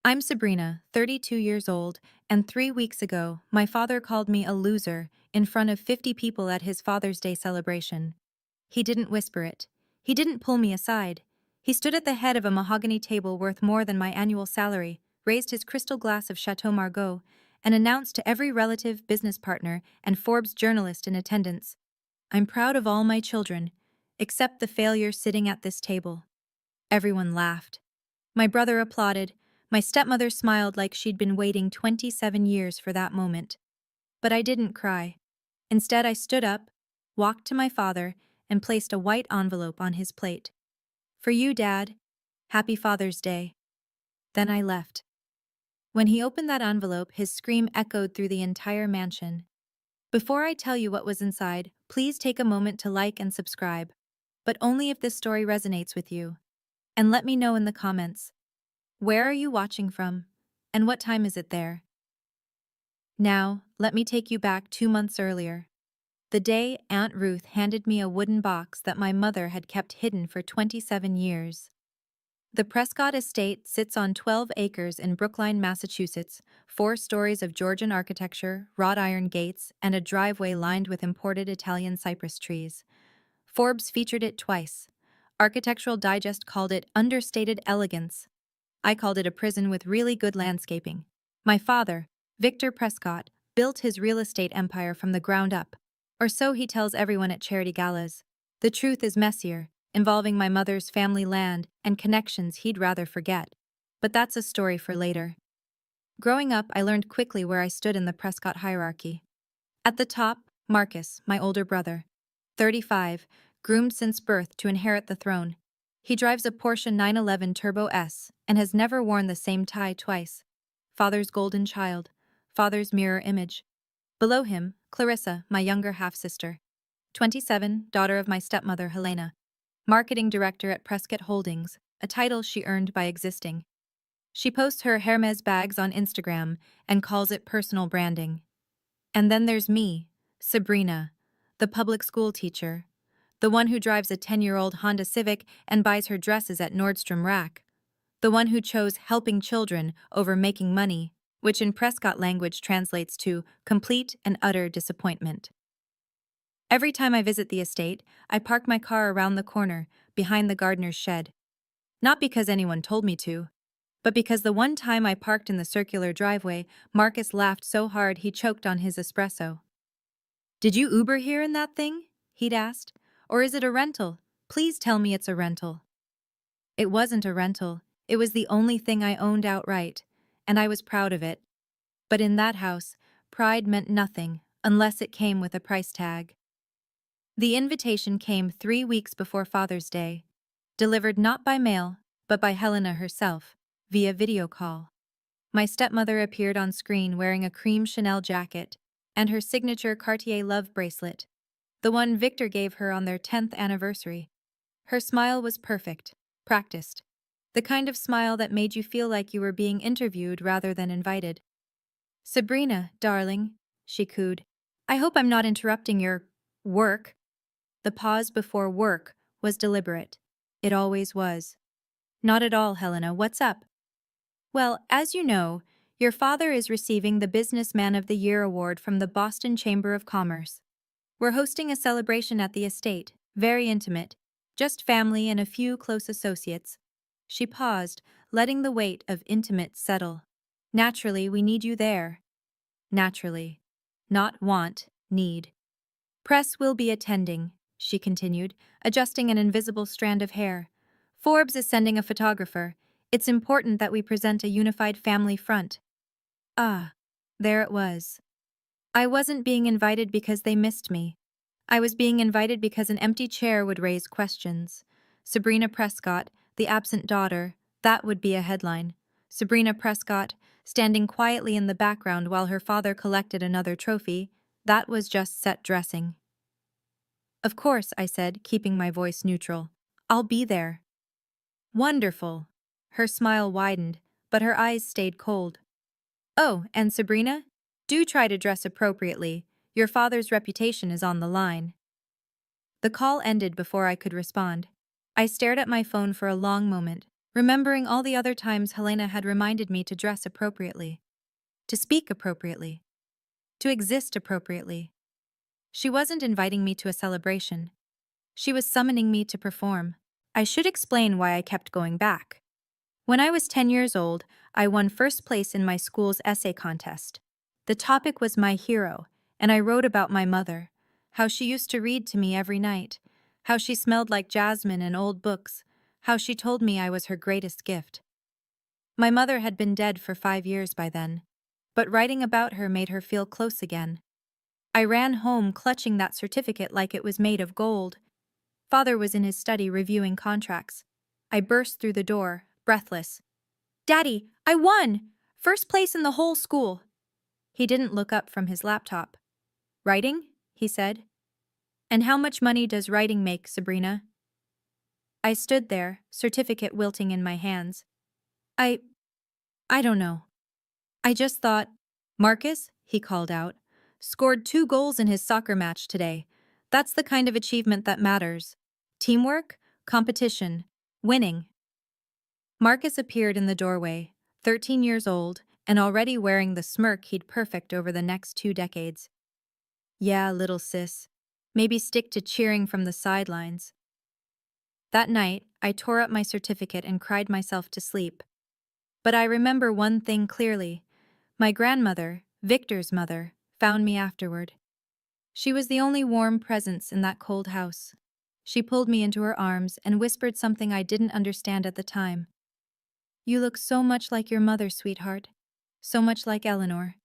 I'm Sabrina, 32 years old, and 3 weeks ago, my father called me a loser in front of 50 people at his Father's Day celebration. He didn't whisper it. He didn't pull me aside. He stood at the head of a mahogany table worth more than my annual salary, raised his crystal glass of Chateau Margaux, and announced to every relative, business partner, and Forbes journalist in attendance, "I'm proud of all my children, except the failure sitting at this table." Everyone laughed. My brother applauded. My stepmother smiled like she'd been waiting 27 years for that moment. But I didn't cry. Instead, I stood up, walked to my father, and placed a white envelope on his plate. "For you, Dad. Happy Father's Day." Then I left. When he opened that envelope, his scream echoed through the entire mansion. Before I tell you what was inside, please take a moment to like and subscribe. But only if this story resonates with you. And let me know in the comments. Where are you watching from? And what time is it there? Now, let me take you back 2 months earlier. The day Aunt Ruth handed me a wooden box that my mother had kept hidden for 27 years. The Prescott estate sits on 12 acres in Brookline, Massachusetts, 4 stories of Georgian architecture, wrought iron gates, and a driveway lined with imported Italian cypress trees. Forbes featured it twice. Architectural Digest called it understated elegance. I called it a prison with really good landscaping. My father, Victor Prescott, built his real estate empire from the ground up. Or so he tells everyone at charity galas. The truth is messier, involving my mother's family land and connections he'd rather forget. But that's a story for later. Growing up, I learned quickly where I stood in the Prescott hierarchy. At the top, Marcus, my older brother. 35, groomed since birth to inherit the throne. He drives a Porsche 911 Turbo S and has never worn the same tie twice. Father's golden child, father's mirror image. Below him, Clarissa, my younger half-sister. 27, daughter of my stepmother Helena. Marketing director at Prescott Holdings, a title she earned by existing. She posts her Hermes bags on Instagram and calls it personal branding. And then there's me, Sabrina, the public school teacher. The one who drives a 10-year-old Honda Civic and buys her dresses at Nordstrom Rack. The one who chose helping children over making money, which in Prescott language translates to complete and utter disappointment. Every time I visit the estate, I park my car around the corner, behind the gardener's shed. Not because anyone told me to, but because the one time I parked in the circular driveway, Marcus laughed so hard he choked on his espresso. "Did you Uber here in that thing?" he'd asked. "Or is it a rental? Please tell me it's a rental." It wasn't a rental. It was the only thing I owned outright, and I was proud of it. But in that house, pride meant nothing unless it came with a price tag. The invitation came 3 weeks before Father's Day, delivered not by mail, but by Helena herself, via video call. My stepmother appeared on screen wearing a cream Chanel jacket and her signature Cartier love bracelet, the one Victor gave her on their 10th anniversary. Her smile was perfect, practiced. The kind of smile that made you feel like you were being interviewed rather than invited. "Sabrina, darling," she cooed. "I hope I'm not interrupting your work." The pause before work was deliberate. It always was. "Not at all, Helena. What's up?" "Well, as you know, your father is receiving the Businessman of the Year award from the Boston Chamber of Commerce. We're hosting a celebration at the estate, very intimate, just family and a few close associates." She paused, letting the weight of intimate settle. "Naturally, we need you there." Naturally. Not want, need. "Press will be attending," she continued, adjusting an invisible strand of hair. "Forbes is sending a photographer. It's important that we present a unified family front." Ah, there it was. I wasn't being invited because they missed me. I was being invited because an empty chair would raise questions. Sabrina Prescott, the absent daughter, that would be a headline. Sabrina Prescott, standing quietly in the background while her father collected another trophy, that was just set dressing. "Of course," I said, keeping my voice neutral. "I'll be there." "Wonderful." Her smile widened, but her eyes stayed cold. "Oh, and Sabrina? Do try to dress appropriately. Your father's reputation is on the line." The call ended before I could respond. I stared at my phone for a long moment, remembering all the other times Helena had reminded me to dress appropriately, to speak appropriately, to exist appropriately. She wasn't inviting me to a celebration. She was summoning me to perform. I should explain why I kept going back. When I was 10 years old, I won first place in my school's essay contest. The topic was my hero, and I wrote about my mother, how she used to read to me every night, how she smelled like jasmine and old books, how she told me I was her greatest gift. My mother had been dead for 5 years by then, but writing about her made her feel close again. I ran home clutching that certificate like it was made of gold. Father was in his study reviewing contracts. I burst through the door, breathless. "Daddy, I won! First place in the whole school!" He didn't look up from his laptop. "Writing?" he said. "And how much money does writing make, Sabrina?" I stood there, certificate wilting in my hands. I don't know. I just thought, "Marcus," he called out, "scored 2 goals in his soccer match today. That's the kind of achievement that matters. Teamwork, competition, winning." Marcus appeared in the doorway, 13 years old, and already wearing the smirk he'd perfect over the next 2 decades. "Yeah, little sis. Maybe stick to cheering from the sidelines." That night, I tore up my certificate and cried myself to sleep. But I remember one thing clearly. My grandmother, Victor's mother, found me afterward. She was the only warm presence in that cold house. She pulled me into her arms and whispered something I didn't understand at the time. "You look so much like your mother, sweetheart. So much like Eleanor."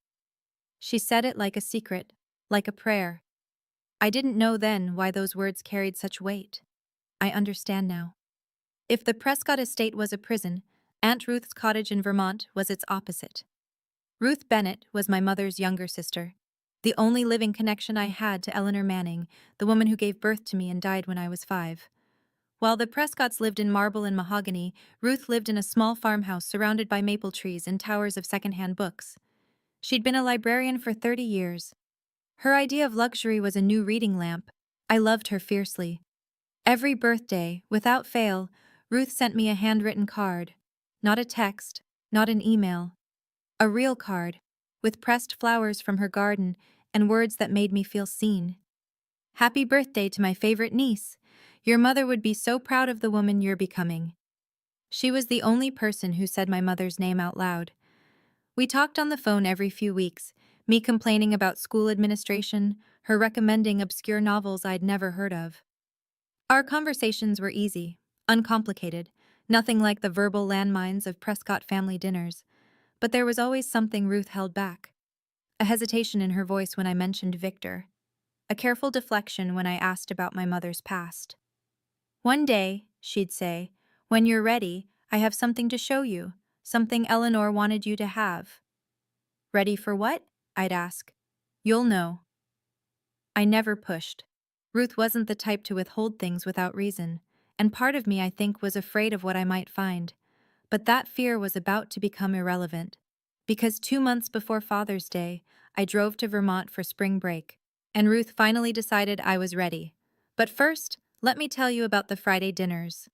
She said it like a secret, like a prayer. I didn't know then why those words carried such weight. I understand now. If the Prescott estate was a prison, Aunt Ruth's cottage in Vermont was its opposite. Ruth Bennett was my mother's younger sister, the only living connection I had to Eleanor Manning, the woman who gave birth to me and died when I was 5. While the Prescotts lived in marble and mahogany, Ruth lived in a small farmhouse surrounded by maple trees and towers of secondhand books. She'd been a librarian for 30 years. Her idea of luxury was a new reading lamp. I loved her fiercely. Every birthday, without fail, Ruth sent me a handwritten card. Not a text, not an email. A real card, with pressed flowers from her garden and words that made me feel seen. "Happy birthday to my favorite niece. Your mother would be so proud of the woman you're becoming." She was the only person who said my mother's name out loud. We talked on the phone every few weeks, me complaining about school administration, her recommending obscure novels I'd never heard of. Our conversations were easy, uncomplicated, nothing like the verbal landmines of Prescott family dinners, but there was always something Ruth held back. A hesitation in her voice when I mentioned Victor. A careful deflection when I asked about my mother's past. "One day," she'd say, "when you're ready, I have something to show you, something Eleanor wanted you to have." "Ready for what?" I'd ask. "You'll know." I never pushed. Ruth wasn't the type to withhold things without reason, and part of me, I think, was afraid of what I might find. But that fear was about to become irrelevant. Because 2 months before Father's Day, I drove to Vermont for spring break, and Ruth finally decided I was ready. But first, let me tell you about the Friday dinners.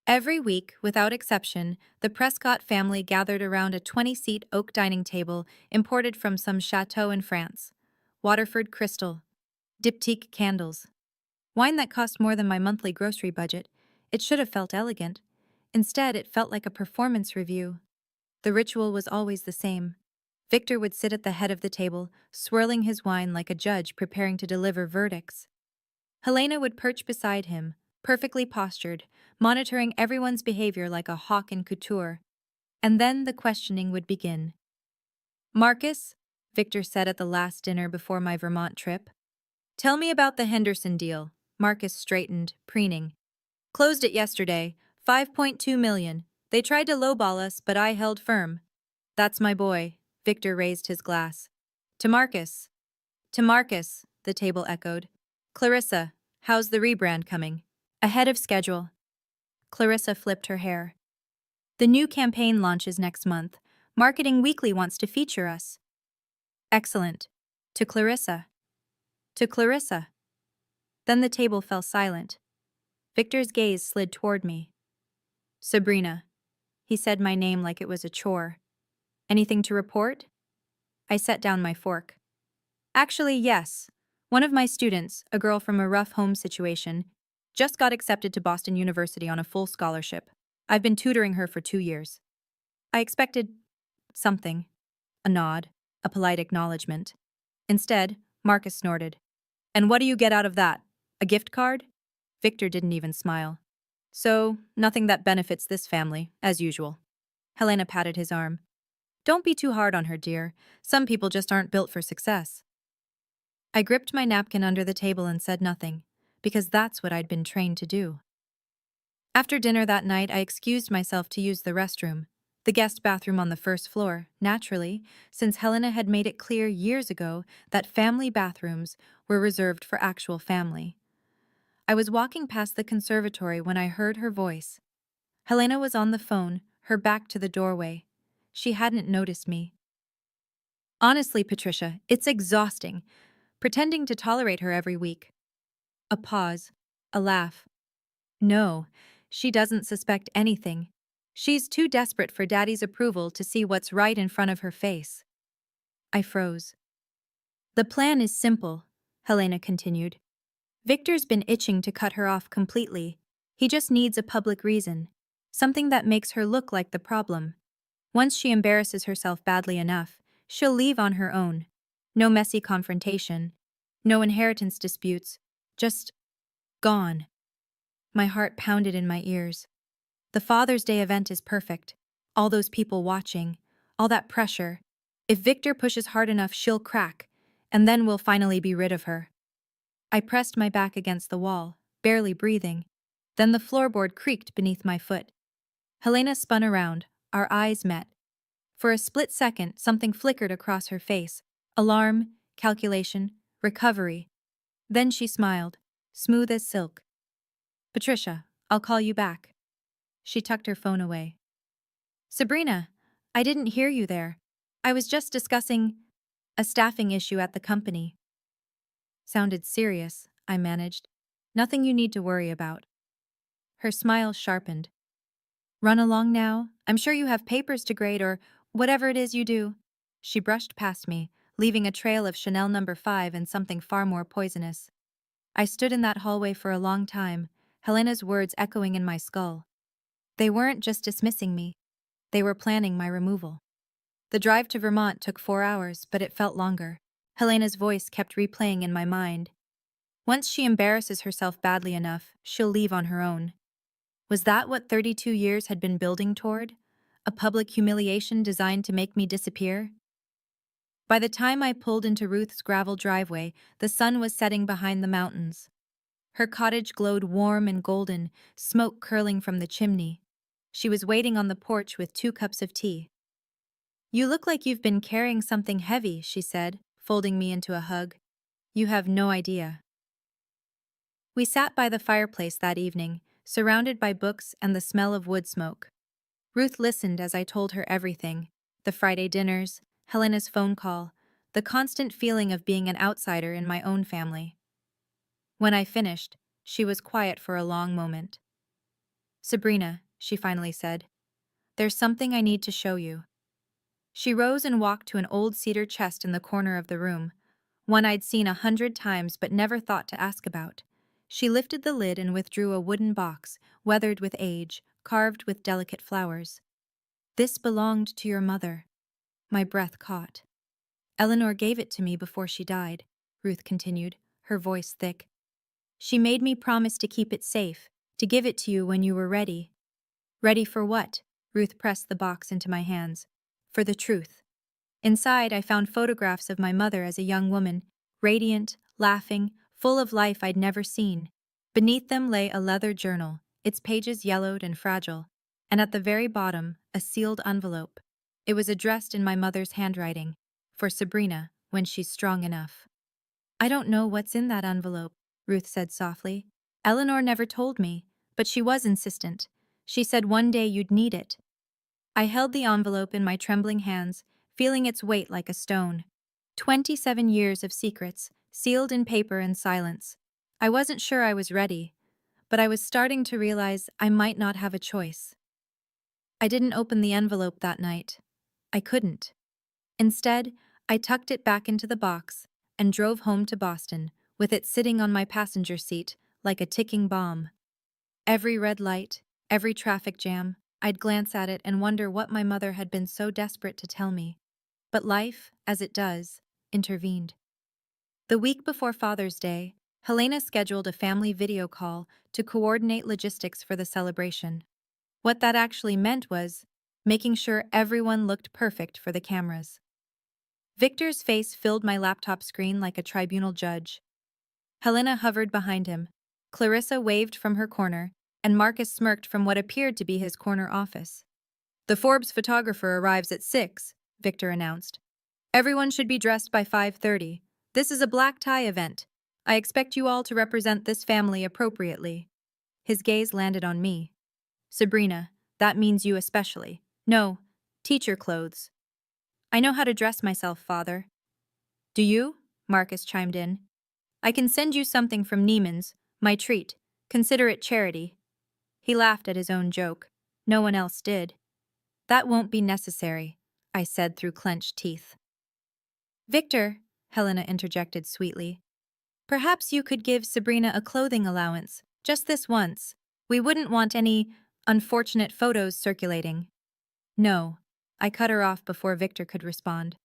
Every week, without exception, the Prescott family gathered around a 20-seat oak dining table imported from some chateau in France. Waterford crystal. Diptyque candles. Wine that cost more than my monthly grocery budget. It should have felt elegant. Instead, it felt like a performance review. The ritual was always the same. Victor would sit at the head of the table, swirling his wine like a judge preparing to deliver verdicts. Helena would perch beside him, perfectly postured, monitoring everyone's behavior like a hawk in couture. And then the questioning would begin. "Marcus," Victor said at the last dinner before my Vermont trip, "tell me about the Henderson deal." Marcus straightened, preening. "Closed it yesterday, 5.2 million. They tried to lowball us, but I held firm." "That's my boy," Victor raised his glass. "To Marcus." "To Marcus," the table echoed. "Clarissa, how's the rebrand coming?" "Ahead of schedule." Clarissa flipped her hair. "The new campaign launches next month. Marketing Weekly wants to feature us." "Excellent." To Clarissa. To Clarissa. Then the table fell silent. Victor's gaze slid toward me. "Sabrina, He said my name like it was a chore. Anything to report? I set down my fork. Actually, yes. One of my students, a girl from a rough home situation, just got accepted to Boston University on a full scholarship. I've been tutoring her for 2 years. I expected something, a nod, a polite acknowledgement. Instead, Marcus snorted. And what do you get out of that? A gift card? Victor didn't even smile. So, nothing that benefits this family, as usual. Helena patted his arm. Don't be too hard on her, dear. Some people just aren't built for success. I gripped my napkin under the table and said nothing, because that's what I'd been trained to do. After dinner that night, I excused myself to use the restroom, the guest bathroom on the first floor, naturally, since Helena had made it clear years ago that family bathrooms were reserved for actual family. I was walking past the conservatory when I heard her voice. Helena was on the phone, her back to the doorway. She hadn't noticed me. Honestly, Patricia, it's exhausting, pretending to tolerate her every week. A pause, a laugh. No, she doesn't suspect anything. She's too desperate for Daddy's approval to see what's right in front of her face. I froze. The plan is simple, Helena continued. Victor's been itching to cut her off completely. He just needs a public reason, something that makes her look like the problem. Once she embarrasses herself badly enough, she'll leave on her own. No messy confrontation, no inheritance disputes, just gone. My heart pounded in my ears. The Father's Day event is perfect. All those people watching, all that pressure. If Victor pushes hard enough, she'll crack, and then we'll finally be rid of her. I pressed my back against the wall, barely breathing. Then the floorboard creaked beneath my foot. Helena spun around, our eyes met. For a split second, something flickered across her face. Alarm, calculation, recovery. Then she smiled, smooth as silk. Patricia, I'll call you back. She tucked her phone away. Sabrina, I didn't hear you there. I was just discussing a staffing issue at the company. Sounded serious, I managed. Nothing you need to worry about. Her smile sharpened. Run along now. I'm sure you have papers to grade or whatever it is you do. She brushed past me, leaving a trail of Chanel No. 5 and something far more poisonous. I stood in that hallway for a long time, Helena's words echoing in my skull. They weren't just dismissing me. They were planning my removal. The drive to Vermont took 4 hours, but it felt longer. Helena's voice kept replaying in my mind. Once she embarrasses herself badly enough, she'll leave on her own. Was that what 32 years had been building toward? A public humiliation designed to make me disappear? By the time I pulled into Ruth's gravel driveway, the sun was setting behind the mountains. Her cottage glowed warm and golden, smoke curling from the chimney. She was waiting on the porch with 2 cups of tea. You look like you've been carrying something heavy, she said, folding me into a hug. You have no idea. We sat by the fireplace that evening, surrounded by books and the smell of wood smoke. Ruth listened as I told her everything: the Friday dinners, Helena's phone call, the constant feeling of being an outsider in my own family. When I finished, she was quiet for a long moment. Sabrina, she finally said, there's something I need to show you. She rose and walked to an old cedar chest in the corner of the room, one I'd seen 100 times but never thought to ask about. She lifted the lid and withdrew a wooden box, weathered with age, carved with delicate flowers. This belonged to your mother. My breath caught. Eleanor gave it to me before she died, Ruth continued, her voice thick. She made me promise to keep it safe, to give it to you when you were ready. Ready for what? Ruth pressed the box into my hands. For the truth. Inside, I found photographs of my mother as a young woman, radiant, laughing, full of life I'd never seen. Beneath them lay a leather journal, its pages yellowed and fragile, and at the very bottom, a sealed envelope. It was addressed in my mother's handwriting, for Sabrina, when she's strong enough. I don't know what's in that envelope, Ruth said softly. Eleanor never told me, but she was insistent. She said one day you'd need it. I held the envelope in my trembling hands, feeling its weight like a stone. 27 years of secrets, sealed in paper and silence. I wasn't sure I was ready, but I was starting to realize I might not have a choice. I didn't open the envelope that night. I couldn't. Instead, I tucked it back into the box and drove home to Boston, with it sitting on my passenger seat like a ticking bomb. Every red light, every traffic jam, I'd glance at it and wonder what my mother had been so desperate to tell me. But life, as it does, intervened. The week before Father's Day, Helena scheduled a family video call to coordinate logistics for the celebration. What that actually meant was making sure everyone looked perfect for the cameras. Victor's face filled my laptop screen like a tribunal judge. Helena hovered behind him. Clarissa waved from her corner, and Marcus smirked from what appeared to be his corner office. "The Forbes photographer arrives at 6, Victor announced. "Everyone should be dressed by 5:30. This is a black tie event. I expect you all to represent this family appropriately." His gaze landed on me. "Sabrina, that means you especially. No, teacher clothes." "I know how to dress myself, Father." "Do you?" Marcus chimed in. "I can send you something from Neiman's, my treat. Consider it charity." He laughed at his own joke. No one else did. "That won't be necessary," I said through clenched teeth. "Victor," Helena interjected sweetly, "perhaps you could give Sabrina a clothing allowance, just this once. We wouldn't want any unfortunate photos circulating." "No." I cut her off before Victor could respond.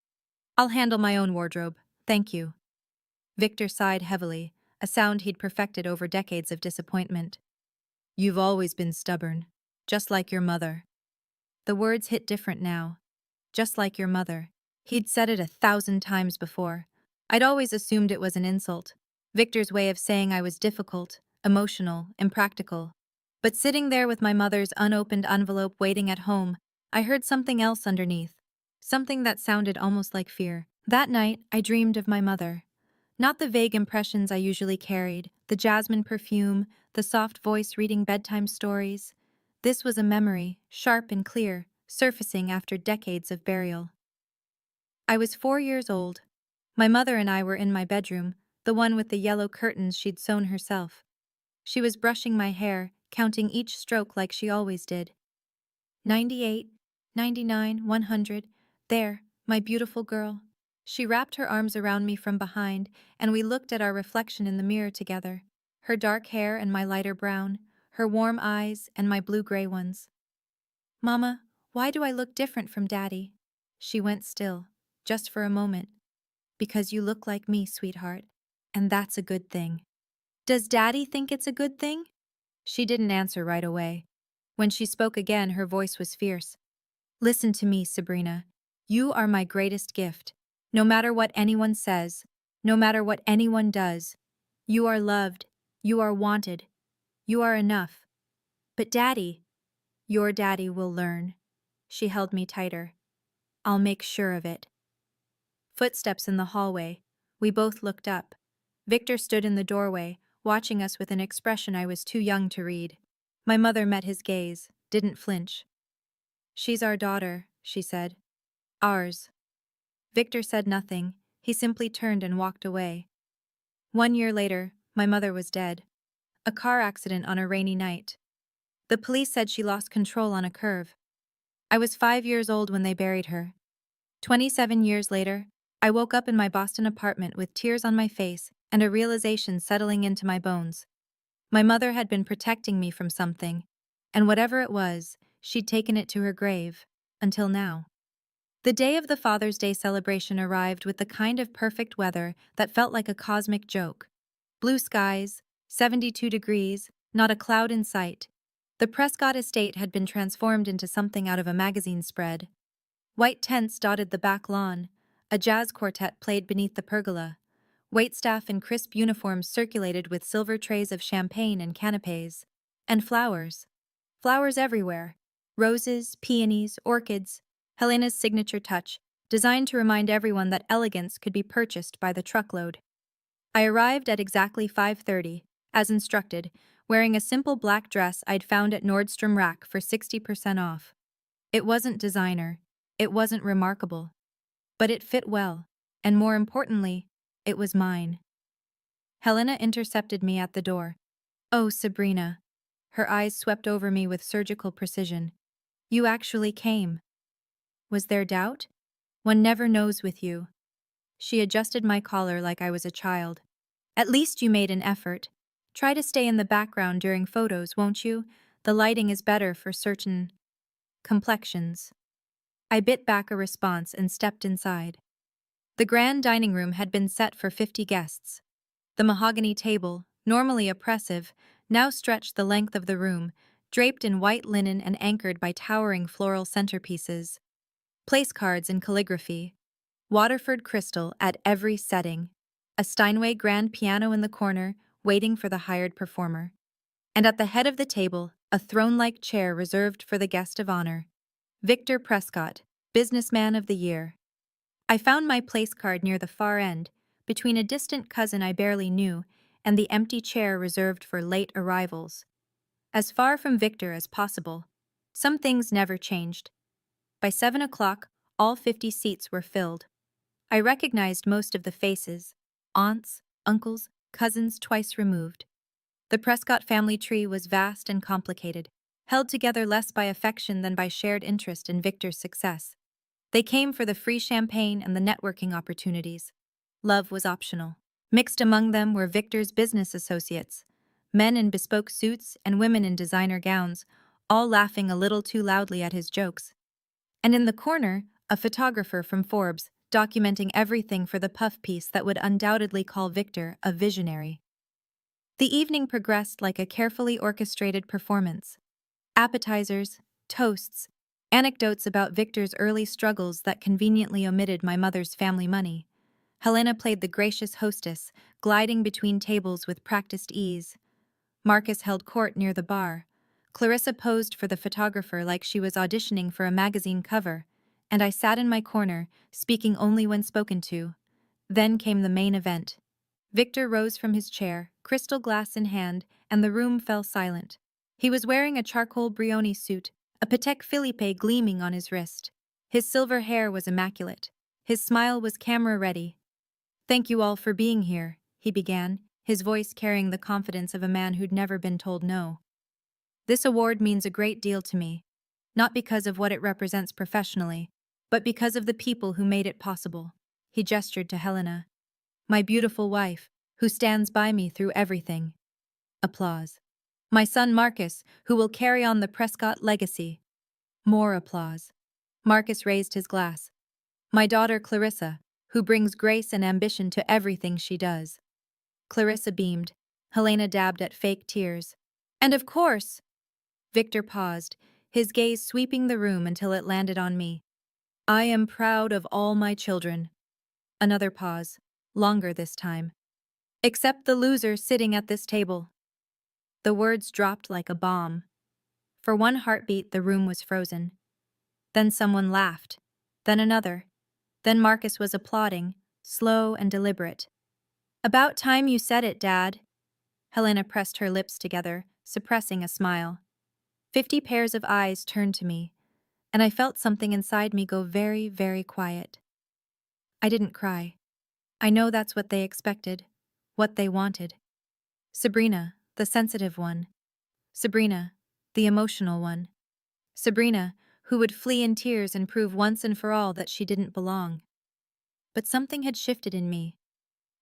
"I'll handle my own wardrobe, thank you." Victor sighed heavily, a sound he'd perfected over decades of disappointment. "You've always been stubborn, just like your mother." The words hit different now. Just like your mother. He'd said it 1,000 times before. I'd always assumed it was an insult. Victor's way of saying I was difficult, emotional, impractical. But sitting there with my mother's unopened envelope waiting at home, I heard something else underneath. Something that sounded almost like fear. That night, I dreamed of my mother. Not the vague impressions I usually carried, the jasmine perfume, the soft voice reading bedtime stories. This was a memory, sharp and clear, surfacing after decades of burial. I was 4 years old. My mother and I were in my bedroom, the one with the yellow curtains she'd sewn herself. She was brushing my hair, counting each stroke like she always did. 98, 99, 100. There, my beautiful girl. She wrapped her arms around me from behind, and we looked at our reflection in the mirror together. Her dark hair and my lighter brown, her warm eyes and my blue-gray ones. "Mama, why do I look different from Daddy?" She went still, just for a moment. "Because you look like me, sweetheart, and that's a good thing." "Does Daddy think it's a good thing?" She didn't answer right away. When she spoke again, her voice was fierce. "Listen to me, Sabrina. You are my greatest gift. No matter what anyone says, no matter what anyone does, you are loved, you are wanted, you are enough. But Daddy, your daddy will learn." She held me tighter. "I'll make sure of it." Footsteps in the hallway. We both looked up. Victor stood in the doorway, watching us with an expression I was too young to read. My mother met his gaze, didn't flinch. "She's our daughter," she said. "Ours." Victor said nothing. He simply turned and walked away. 1 year later, my mother was dead. A car accident on a rainy night. The police said she lost control on a curve. I was 5 years old when they buried her. 27 years later, I woke up in my Boston apartment with tears on my face and a realization settling into my bones. My mother had been protecting me from something, and whatever it was, she'd taken it to her grave, until now. The day of the Father's Day celebration arrived with the kind of perfect weather that felt like a cosmic joke. Blue skies, 72 degrees, not a cloud in sight. The Prescott estate had been transformed into something out of a magazine spread. White tents dotted the back lawn. A jazz quartet played beneath the pergola. Waitstaff in crisp uniforms circulated with silver trays of champagne and canapes. And flowers. Flowers everywhere. Roses, peonies, orchids. Helena's signature touch, designed to remind everyone that elegance could be purchased by the truckload. I arrived at exactly 5:30, as instructed, wearing a simple black dress I'd found at Nordstrom Rack for 60% off. It wasn't designer. It wasn't remarkable. But it fit well, and more importantly, it was mine. Helena intercepted me at the door. "Oh, Sabrina." Her eyes swept over me with surgical precision. You actually came. Was there doubt? One never knows with you. She adjusted my collar like I was a child. At least you made an effort. Try to stay in the background during photos, won't you? The lighting is better for certain complexions. I bit back a response and stepped inside. The grand dining room had been set for 50 guests. The mahogany table, normally oppressive, now stretched the length of the room, draped in white linen and anchored by towering floral centerpieces. Place cards in calligraphy. Waterford crystal at every setting. A Steinway grand piano in the corner, waiting for the hired performer. And at the head of the table, a throne-like chair reserved for the guest of honor. Victor Prescott, Businessman of the Year. I found my place card near the far end, between a distant cousin I barely knew and the empty chair reserved for late arrivals. As far from Victor as possible. Some things never changed. By 7 o'clock, all 50 seats were filled. I recognized most of the faces: aunts, uncles, cousins twice removed. The Prescott family tree was vast and complicated, held together less by affection than by shared interest in Victor's success. They came for the free champagne and the networking opportunities. Love was optional. Mixed among them were Victor's business associates, men in bespoke suits and women in designer gowns, all laughing a little too loudly at his jokes. And in the corner, a photographer from Forbes, documenting everything for the puff piece that would undoubtedly call Victor a visionary. The evening progressed like a carefully orchestrated performance. Appetizers, toasts, anecdotes about Victor's early struggles that conveniently omitted my mother's family money. Helena played the gracious hostess, gliding between tables with practiced ease. Marcus held court near the bar. Clarissa posed for the photographer like she was auditioning for a magazine cover, and I sat in my corner, speaking only when spoken to. Then came the main event. Victor rose from his chair, crystal glass in hand, and the room fell silent. He was wearing a charcoal Brioni suit, a Patek Philippe gleaming on his wrist. His silver hair was immaculate. His smile was camera-ready. "Thank you all for being here," he began, his voice carrying the confidence of a man who'd never been told no. "This award means a great deal to me, not because of what it represents professionally, but because of the people who made it possible." He gestured to Helena. "My beautiful wife, who stands by me through everything." Applause. "My son Marcus, who will carry on the Prescott legacy." More applause. Marcus raised his glass. "My daughter Clarissa, who brings grace and ambition to everything she does." Clarissa beamed. Helena dabbed at fake tears. "And of course—" Victor paused, his gaze sweeping the room until it landed on me. "I am proud of all my children." Another pause, longer this time. "Except the loser sitting at this table." The words dropped like a bomb. For one heartbeat, the room was frozen. Then someone laughed. Then another. Then Marcus was applauding, slow and deliberate. "About time you said it, Dad." Helena pressed her lips together, suppressing a smile. 50 pairs of eyes turned to me, and I felt something inside me go very, very quiet. I didn't cry. I know that's what they expected, what they wanted. Sabrina, the sensitive one. Sabrina, the emotional one. Sabrina, who would flee in tears and prove once and for all that she didn't belong. But something had shifted in me.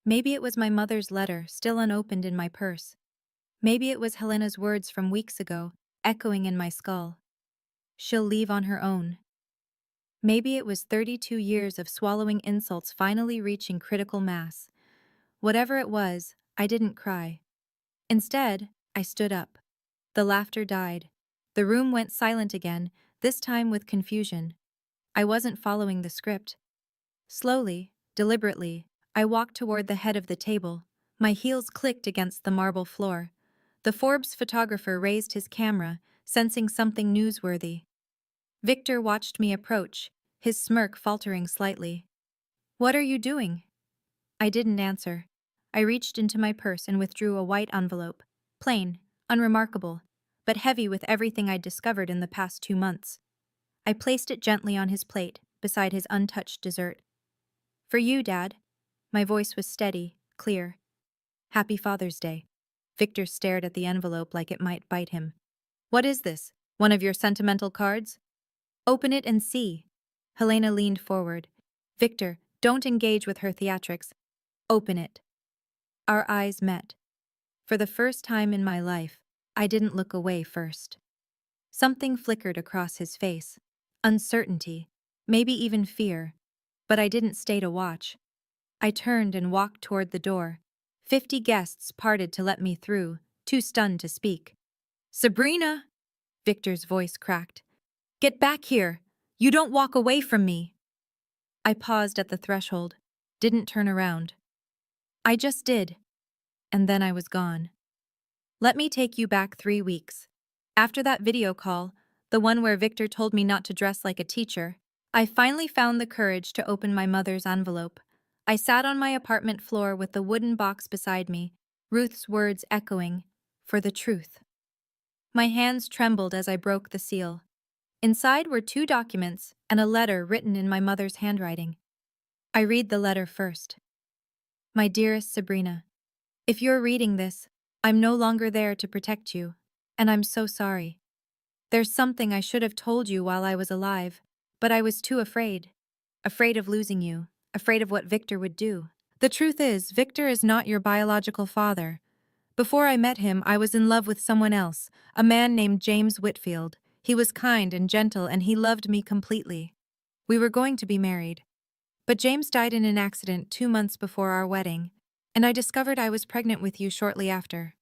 Maybe it was my mother's letter, still unopened in my purse. Maybe it was Helena's words from weeks ago, echoing in my skull. She'll leave on her own. Maybe it was 32 years of swallowing insults finally reaching critical mass. Whatever it was, I didn't cry. Instead, I stood up. The laughter died. The room went silent again, this time with confusion. I wasn't following the script. Slowly, deliberately, I walked toward the head of the table. My heels clicked against the marble floor. The Forbes photographer raised his camera, sensing something newsworthy. Victor watched me approach, his smirk faltering slightly. "What are you doing?" I didn't answer. I reached into my purse and withdrew a white envelope. Plain, unremarkable, but heavy with everything I'd discovered in the past 2 months. I placed it gently on his plate, beside his untouched dessert. "For you, Dad." My voice was steady, clear. "Happy Father's Day." Victor stared at the envelope like it might bite him. "What is this? One of your sentimental cards?" Open it and see. Helena leaned forward. Victor, don't engage with her theatrics. Open it. Our eyes met. For the first time in my life, I didn't look away first. Something flickered across his face. Uncertainty, maybe even fear. But I didn't stay to watch. I turned and walked toward the door. 50 guests parted to let me through, too stunned to speak. Sabrina! Victor's voice cracked. Get back here! You don't walk away from me! I paused at the threshold, didn't turn around. I just did. And then I was gone. Let me take you back 3 weeks. After that video call, the one where Victor told me not to dress like a teacher, I finally found the courage to open my mother's envelope. I sat on my apartment floor with the wooden box beside me, Ruth's words echoing, "For the truth." My hands trembled as I broke the seal. Inside were 2 documents and a letter written in my mother's handwriting. I read the letter first. My dearest Sabrina, if you're reading this, I'm no longer there to protect you, and I'm so sorry. There's something I should have told you while I was alive, but I was too afraid. Afraid of losing you, afraid of what Victor would do. The truth is, Victor is not your biological father. Before I met him, I was in love with someone else, a man named James Whitfield. He was kind and gentle, and he loved me completely. We were going to be married. But James died in an accident 2 months before our wedding, and I discovered I was pregnant with you shortly after.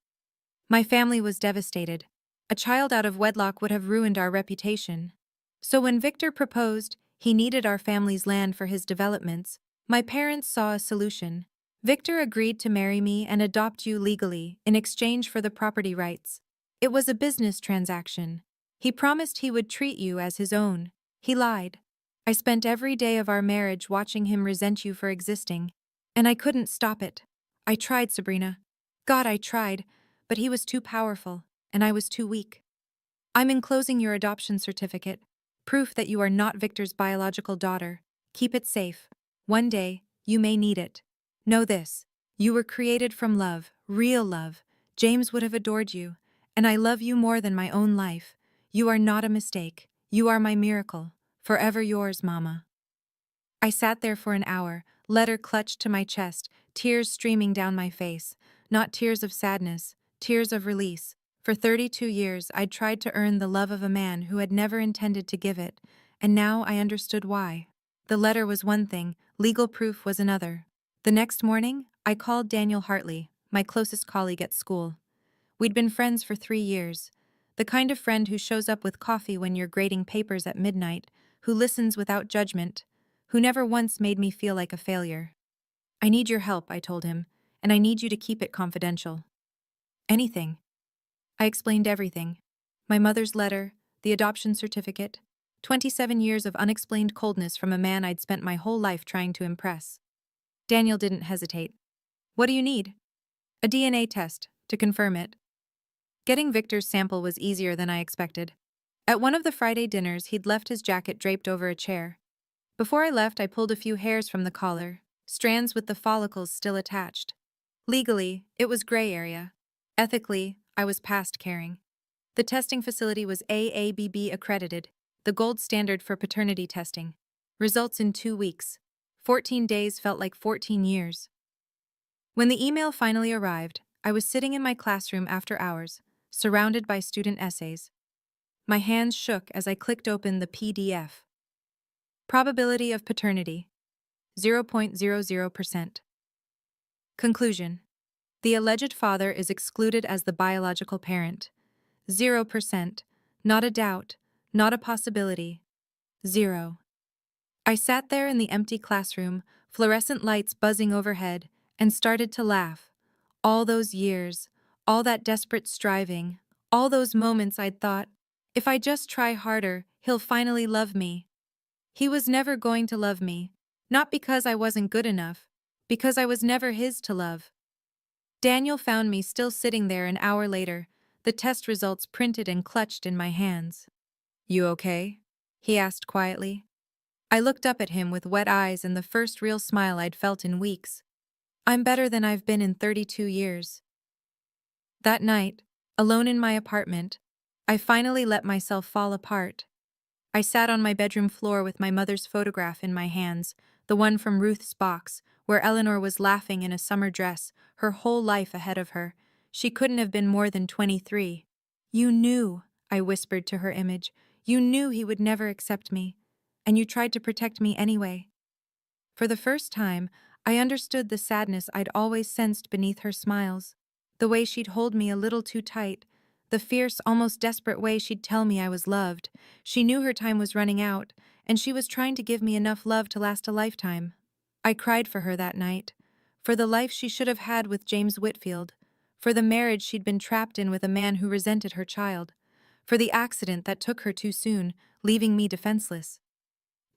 My family was devastated. A child out of wedlock would have ruined our reputation. So when Victor proposed, he needed our family's land for his developments. My parents saw a solution. Victor agreed to marry me and adopt you legally in exchange for the property rights. It was a business transaction. He promised he would treat you as his own. He lied. I spent every day of our marriage watching him resent you for existing, and I couldn't stop it. I tried, Sabrina. God, I tried, but he was too powerful, and I was too weak. I'm enclosing your adoption certificate, proof that you are not Victor's biological daughter. Keep it safe. One day, you may need it. Know this, you were created from love, real love. James would have adored you, and I love you more than my own life. You are not a mistake. You are my miracle. Forever yours, Mama. I sat there for an hour, letter clutched to my chest, tears streaming down my face. Not tears of sadness, tears of release. For 32 years, I'd tried to earn the love of a man who had never intended to give it, and now I understood why. The letter was one thing, legal proof was another. The next morning, I called Daniel Hartley, my closest colleague at school. We'd been friends for 3 years. The kind of friend who shows up with coffee when you're grading papers at midnight, who listens without judgment, who never once made me feel like a failure. I need your help, I told him, and I need you to keep it confidential. Anything. I explained everything. My mother's letter, the adoption certificate, 27 years of unexplained coldness from a man I'd spent my whole life trying to impress. Daniel didn't hesitate. What do you need? A DNA test, to confirm it. Getting Victor's sample was easier than I expected. At one of the Friday dinners, he'd left his jacket draped over a chair. Before I left, I pulled a few hairs from the collar, strands with the follicles still attached. Legally, it was gray area. Ethically, I was past caring. The testing facility was AABB accredited, the gold standard for paternity testing. Results in 2 weeks. 14 days felt like 14 years. When the email finally arrived, I was sitting in my classroom after hours, surrounded by student essays. My hands shook as I clicked open the PDF. Probability of paternity, 0.00%. Conclusion. The alleged father is excluded as the biological parent. 0%. Not a doubt, not a possibility. 0. I sat there in the empty classroom, fluorescent lights buzzing overhead, and started to laugh. All those years, all that desperate striving, all those moments I'd thought, if I just try harder, he'll finally love me. He was never going to love me, not because I wasn't good enough, because I was never his to love. Daniel found me still sitting there an hour later, the test results printed and clutched in my hands. You okay? He asked quietly. I looked up at him with wet eyes and the first real smile I'd felt in weeks. I'm better than I've been in 32 years. That night, alone in my apartment, I finally let myself fall apart. I sat on my bedroom floor with my mother's photograph in my hands, the one from Ruth's box, where Eleanor was laughing in a summer dress, her whole life ahead of her. She couldn't have been more than 23. "You knew," I whispered to her image. "You knew he would never accept me. And you tried to protect me anyway." For the first time, I understood the sadness I'd always sensed beneath her smiles. The way she'd hold me a little too tight, the fierce, almost desperate way she'd tell me I was loved. She knew her time was running out, and she was trying to give me enough love to last a lifetime. I cried for her that night, for the life she should have had with James Whitfield, for the marriage she'd been trapped in with a man who resented her child, for the accident that took her too soon, leaving me defenseless.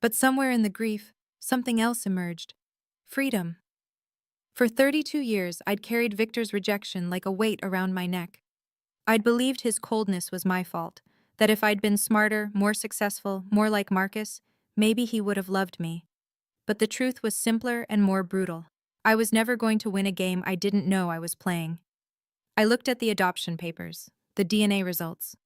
But somewhere in the grief, something else emerged. Freedom. For 32 years, I'd carried Victor's rejection like a weight around my neck. I'd believed his coldness was my fault, that if I'd been smarter, more successful, more like Marcus, maybe he would have loved me. But the truth was simpler and more brutal. I was never going to win a game I didn't know I was playing. I looked at the adoption papers, the DNA results,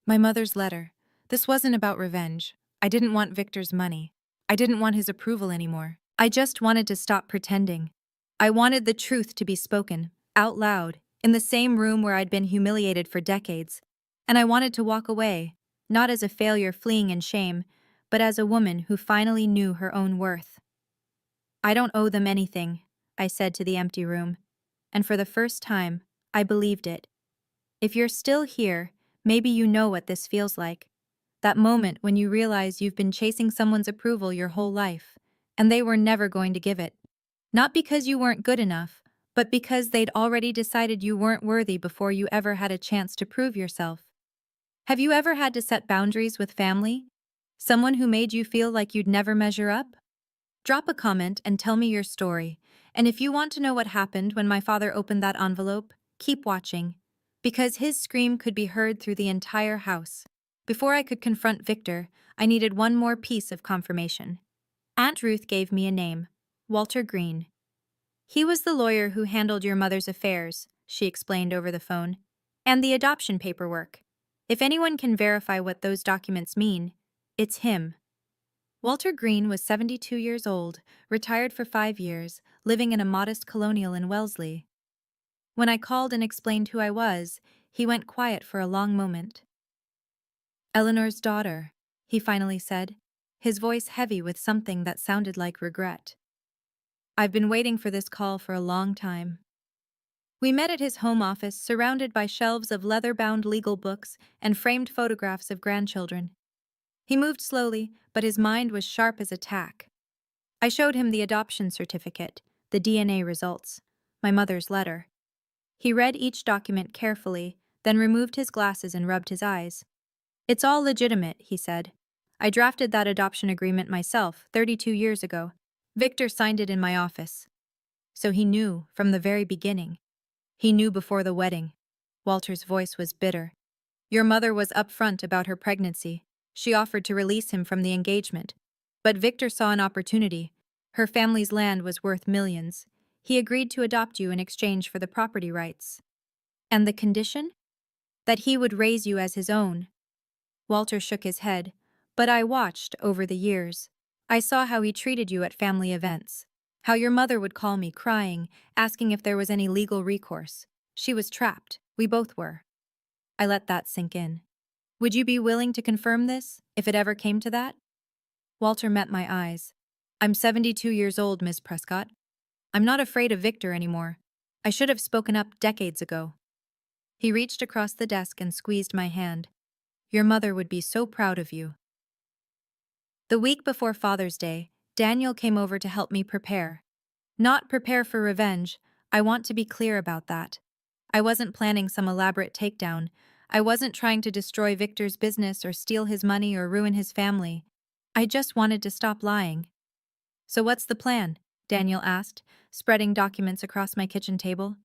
my mother's letter. This wasn't about revenge. I didn't want Victor's money. I didn't want his approval anymore. I just wanted to stop pretending. I wanted the truth to be spoken, out loud, in the same room where I'd been humiliated for decades. And I wanted to walk away, not as a failure fleeing in shame, but as a woman who finally knew her own worth. "I don't owe them anything," I said to the empty room. And for the first time, I believed it. If you're still here, maybe you know what this feels like. That moment when you realize you've been chasing someone's approval your whole life, and they were never going to give it. Not because you weren't good enough, but because they'd already decided you weren't worthy before you ever had a chance to prove yourself. Have you ever had to set boundaries with family? Someone who made you feel like you'd never measure up? Drop a comment and tell me your story. And if you want to know what happened when my father opened that envelope, keep watching. Because his scream could be heard through the entire house. Before I could confront Victor, I needed one more piece of confirmation. Aunt Ruth gave me a name, Walter Green. "He was the lawyer who handled your mother's affairs," she explained over the phone, "and the adoption paperwork. If anyone can verify what those documents mean, it's him." Walter Green was 72 years old, retired for 5 years, living in a modest colonial in Wellesley. When I called and explained who I was, he went quiet for a long moment. "Eleanor's daughter," he finally said, his voice heavy with something that sounded like regret. "I've been waiting for this call for a long time." We met at his home office, surrounded by shelves of leather-bound legal books and framed photographs of grandchildren. He moved slowly, but his mind was sharp as a tack. I showed him the adoption certificate, the DNA results, my mother's letter. He read each document carefully, then removed his glasses and rubbed his eyes. "It's all legitimate," he said. "I drafted that adoption agreement myself 32 years ago. Victor signed it in my office." So he knew from the very beginning. He knew before the wedding. Walter's voice was bitter. "Your mother was upfront about her pregnancy. She offered to release him from the engagement. But Victor saw an opportunity. Her family's land was worth millions. He agreed to adopt you in exchange for the property rights. And the condition? That he would raise you as his own." Walter shook his head, but I watched over the years. I saw how he treated you at family events. How your mother would call me crying, asking if there was any legal recourse. She was trapped. We both were. I let that sink in. "Would you be willing to confirm this, if it ever came to that?" Walter met my eyes. "I'm 72 years old, Miss Prescott. I'm not afraid of Victor anymore. I should have spoken up decades ago." He reached across the desk and squeezed my hand. "Your mother would be so proud of you." The week before Father's Day, Daniel came over to help me prepare. Not prepare for revenge, I want to be clear about that. I wasn't planning some elaborate takedown. I wasn't trying to destroy Victor's business or steal his money or ruin his family. I just wanted to stop lying. "So what's the plan?" Daniel asked, spreading documents across my kitchen table.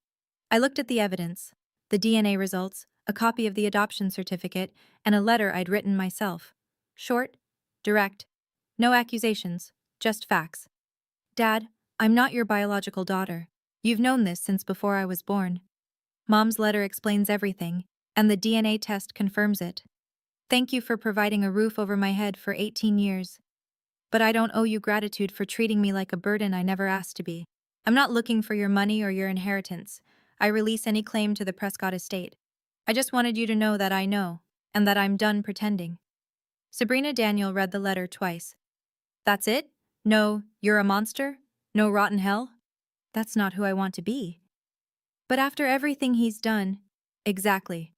I looked at the evidence, the DNA results, a copy of the adoption certificate, and a letter I'd written myself. Short, direct, no accusations, just facts. "Dad, I'm not your biological daughter. You've known this since before I was born. Mom's letter explains everything, and the DNA test confirms it." Thank you for providing a roof over my head for 18 years. But I don't owe you gratitude for treating me like a burden I never asked to be. I'm not looking for your money or your inheritance. I release any claim to the Prescott estate. I just wanted you to know that I know, and that I'm done pretending. Sabrina Daniel read the letter twice. That's it? No, you're a monster? No rotten hell? That's not who I want to be. But after everything he's done, exactly.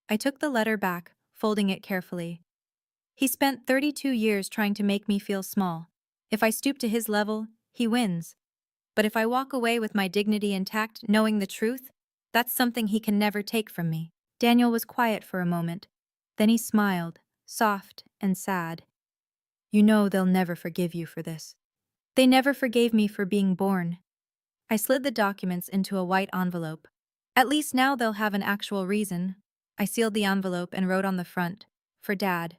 I took the letter back, folding it carefully. He spent 32 years trying to make me feel small. If I stoop to his level, he wins. But if I walk away with my dignity intact, knowing the truth, that's something he can never take from me. Daniel was quiet for a moment. Then he smiled, soft and sad. You know they'll never forgive you for this. They never forgave me for being born. I slid the documents into a white envelope. At least now they'll have an actual reason. I sealed the envelope and wrote on the front, for Dad.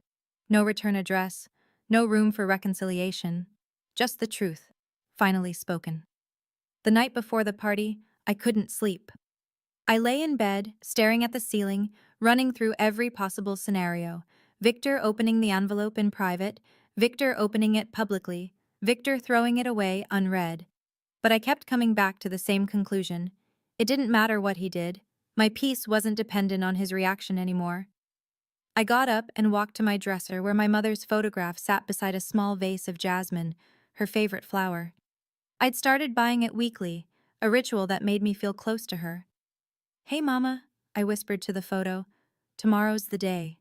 No return address, no room for reconciliation. Just the truth, finally spoken. The night before the party, I couldn't sleep. I lay in bed, staring at the ceiling, running through every possible scenario. Victor opening the envelope in private, Victor opening it publicly, Victor throwing it away unread. But I kept coming back to the same conclusion. It didn't matter what he did. My peace wasn't dependent on his reaction anymore. I got up and walked to my dresser where my mother's photograph sat beside a small vase of jasmine, her favorite flower. I'd started buying it weekly, a ritual that made me feel close to her. Hey, Mama, I whispered to the photo. Tomorrow's the day.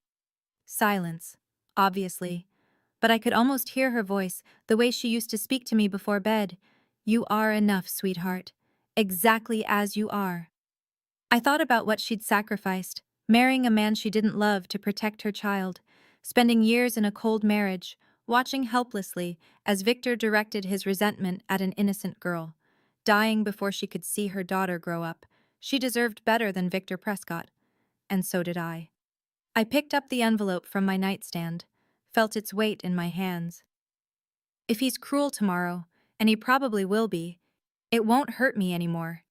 Silence, obviously. But I could almost hear her voice, the way she used to speak to me before bed. You are enough, sweetheart. Exactly as you are. I thought about what she'd sacrificed, marrying a man she didn't love to protect her child, spending years in a cold marriage, watching helplessly as Victor directed his resentment at an innocent girl, dying before she could see her daughter grow up. She deserved better than Victor Prescott, and so did I. I picked up the envelope from my nightstand, felt its weight in my hands. If he's cruel tomorrow, and he probably will be, it won't hurt me anymore,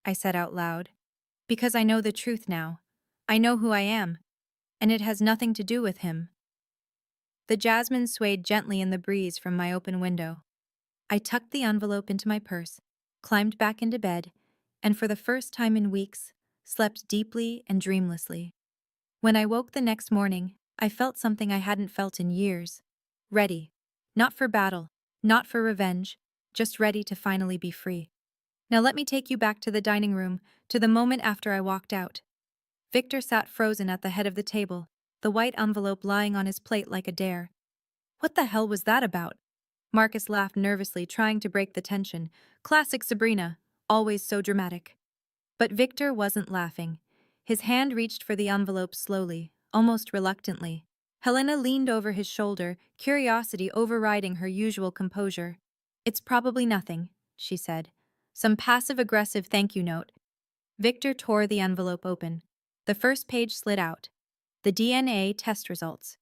I said out loud. Because I know the truth now. I know who I am, and it has nothing to do with him. The jasmine swayed gently in the breeze from my open window. I tucked the envelope into my purse, climbed back into bed, and for the first time in weeks, slept deeply and dreamlessly. When I woke the next morning, I felt something I hadn't felt in years. Ready. Not for battle, not for revenge, just ready to finally be free. Now let me take you back to the dining room, to the moment after I walked out. Victor sat frozen at the head of the table, the white envelope lying on his plate like a dare. What the hell was that about? Marcus laughed nervously, trying to break the tension. Classic Sabrina, always so dramatic. But Victor wasn't laughing. His hand reached for the envelope slowly, almost reluctantly. Helena leaned over his shoulder, curiosity overriding her usual composure. It's probably nothing, she said. Some passive-aggressive thank you note. Victor tore the envelope open. The first page slid out. The DNA test results.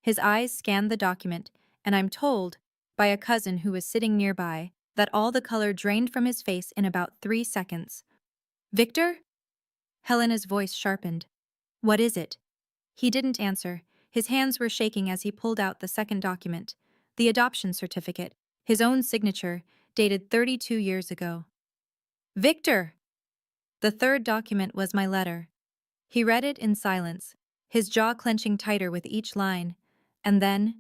His eyes scanned the document, and I'm told, by a cousin who was sitting nearby, that all the color drained from his face in about 3 seconds. Victor? Helena's voice sharpened. What is it? He didn't answer. His hands were shaking as he pulled out the second document, the adoption certificate, his own signature, dated 32 years ago. Victor! The third document was my letter. He read it in silence, his jaw clenching tighter with each line. And then,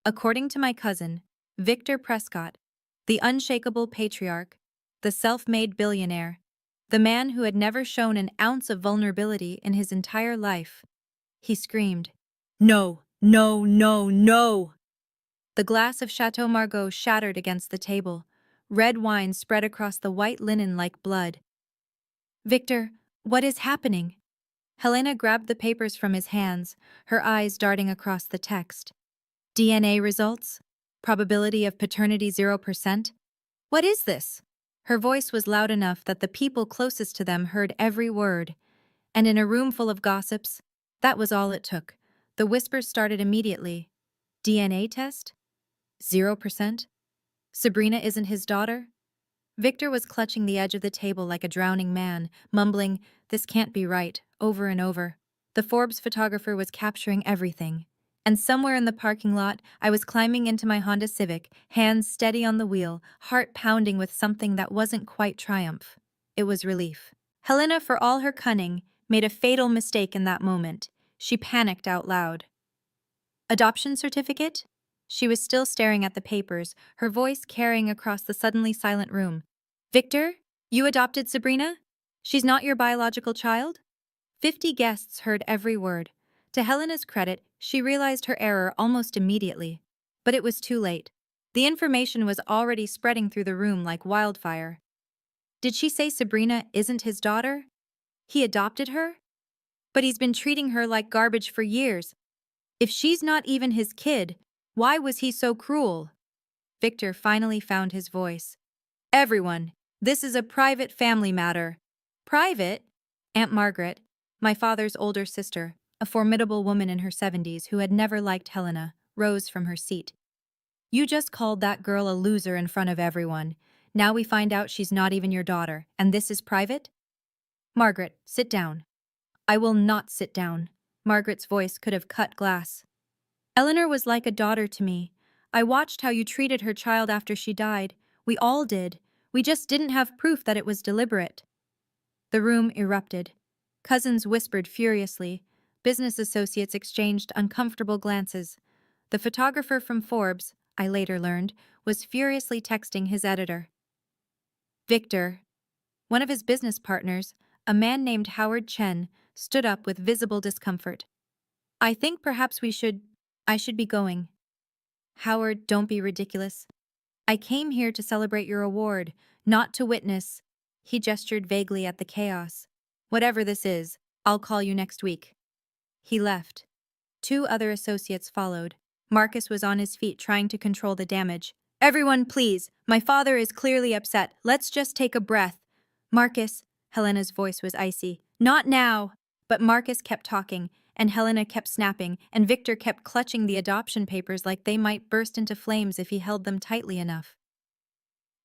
according to my cousin, Victor Prescott, the unshakable patriarch, the self-made billionaire, the man who had never shown an ounce of vulnerability in his entire life. He screamed, No, no, no, no! The glass of Chateau Margaux shattered against the table. Red wine spread across the white linen like blood. Victor, what is happening? Helena grabbed the papers from his hands, her eyes darting across the text. DNA results? Probability of paternity 0%? What is this? Her voice was loud enough that the people closest to them heard every word. And in a room full of gossips, that was all it took. The whispers started immediately. DNA test? 0%? Sabrina isn't his daughter? Victor was clutching the edge of the table like a drowning man, mumbling, "This can't be right," over and over. The Forbes photographer was capturing everything. And somewhere in the parking lot, I was climbing into my Honda Civic, hands steady on the wheel, heart pounding with something that wasn't quite triumph. It was relief. Helena, for all her cunning, made a fatal mistake in that moment. She panicked out loud. Adoption certificate? She was still staring at the papers, her voice carrying across the suddenly silent room. Victor, you adopted Sabrina? She's not your biological child? 50 guests heard every word. To Helena's credit, she realized her error almost immediately. But it was too late. The information was already spreading through the room like wildfire. Did she say Sabrina isn't his daughter? He adopted her? But he's been treating her like garbage for years. If she's not even his kid, why was he so cruel? Victor finally found his voice. Everyone, this is a private family matter. Private? Aunt Margaret, my father's older sister, a formidable woman in her 70s who had never liked Helena, rose from her seat. You just called that girl a loser in front of everyone. Now we find out she's not even your daughter, and this is private? Margaret, sit down. I will not sit down. Margaret's voice could have cut glass. Eleanor was like a daughter to me. I watched how you treated her child after she died. We all did. We just didn't have proof that it was deliberate. The room erupted. Cousins whispered furiously. Business associates exchanged uncomfortable glances. The photographer from Forbes, I later learned, was furiously texting his editor. Victor, one of his business partners, a man named Howard Chen, stood up with visible discomfort. I think perhaps I should be going. Howard, don't be ridiculous. I came here to celebrate your award, not to witness. He gestured vaguely at the chaos. Whatever this is, I'll call you next week. He left. 2 other associates followed. Marcus was on his feet trying to control the damage. Everyone, please. My father is clearly upset. Let's just take a breath. Marcus, Helena's voice was icy. Not now. But Marcus kept talking, and Helena kept snapping, and Victor kept clutching the adoption papers like they might burst into flames if he held them tightly enough.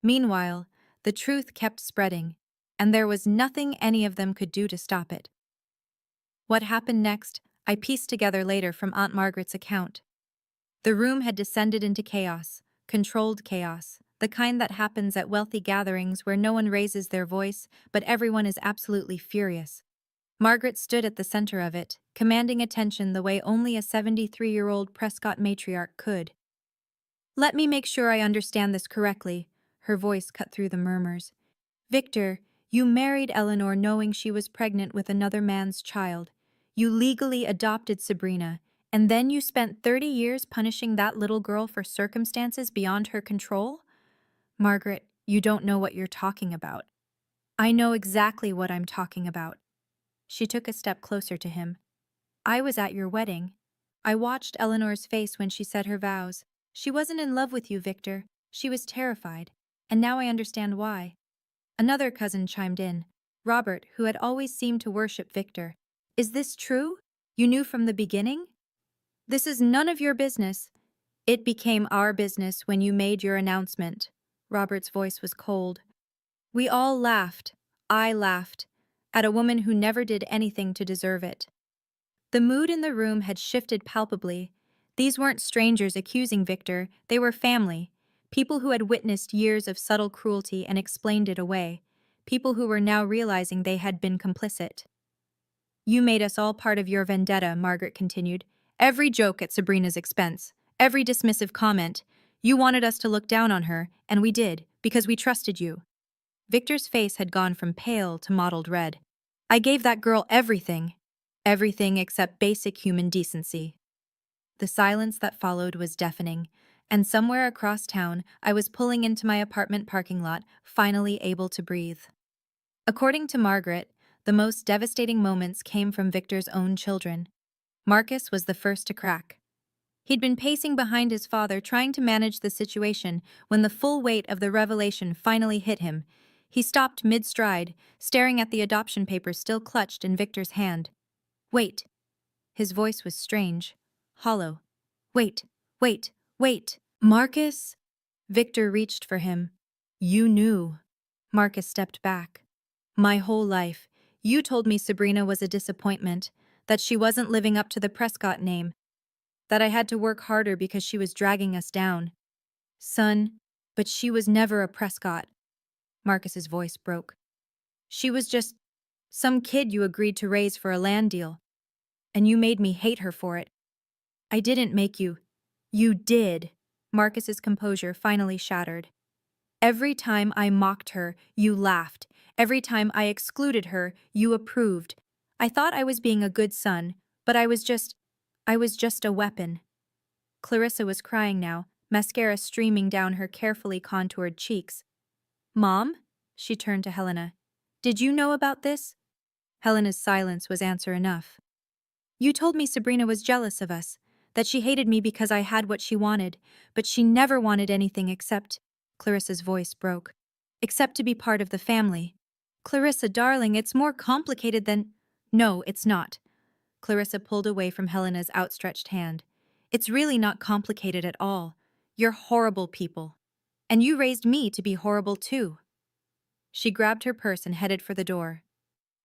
Meanwhile, the truth kept spreading, and there was nothing any of them could do to stop it. What happened next, I pieced together later from Aunt Margaret's account. The room had descended into chaos, controlled chaos, the kind that happens at wealthy gatherings where no one raises their voice, but everyone is absolutely furious. Margaret stood at the center of it, commanding attention the way only a 73-year-old Prescott matriarch could. Let me make sure I understand this correctly, her voice cut through the murmurs. Victor, you married Eleanor knowing she was pregnant with another man's child. You legally adopted Sabrina, and then you spent 30 years punishing that little girl for circumstances beyond her control? Margaret, you don't know what you're talking about. I know exactly what I'm talking about. She took a step closer to him. I was at your wedding. I watched Eleanor's face when she said her vows. She wasn't in love with you, Victor. She was terrified. And now I understand why. Another cousin chimed in. Robert, who had always seemed to worship Victor. Is this true? You knew from the beginning? This is none of your business. It became our business when you made your announcement. Robert's voice was cold. We all laughed. I laughed. At a woman who never did anything to deserve it. The mood in the room had shifted palpably. These weren't strangers accusing Victor, they were family. People who had witnessed years of subtle cruelty and explained it away. People who were now realizing they had been complicit. You made us all part of your vendetta, Margaret continued. Every joke at Sabrina's expense, every dismissive comment. You wanted us to look down on her, and we did, because we trusted you. Victor's face had gone from pale to mottled red. I gave that girl everything. Everything except basic human decency. The silence that followed was deafening, and somewhere across town, I was pulling into my apartment parking lot, finally able to breathe. According to Margaret, the most devastating moments came from Victor's own children. Marcus was the first to crack. He'd been pacing behind his father trying to manage the situation when the full weight of the revelation finally hit him. He stopped mid-stride, staring at the adoption papers still clutched in Victor's hand. Wait. His voice was strange, hollow. Wait, wait, wait. Marcus? Victor reached for him. You knew. Marcus stepped back. My whole life, you told me Sabrina was a disappointment, that she wasn't living up to the Prescott name. That I had to work harder because she was dragging us down. Son, but she was never a Prescott. Marcus's voice broke. She was just some kid you agreed to raise for a land deal. And you made me hate her for it. I didn't make you. You did. Marcus's composure finally shattered. Every time I mocked her, you laughed. Every time I excluded her, you approved. I thought I was being a good son, but I was just a weapon. Clarissa was crying now, mascara streaming down her carefully contoured cheeks. Mom? She turned to Helena. Did you know about this? Helena's silence was answer enough. You told me Sabrina was jealous of us, that she hated me because I had what she wanted, but she never wanted anything except, Clarissa's voice broke, except to be part of the family. Clarissa, darling, it's more complicated than… No, it's not. Clarissa pulled away from Helena's outstretched hand. It's really not complicated at all. You're horrible people. And you raised me to be horrible too. She grabbed her purse and headed for the door.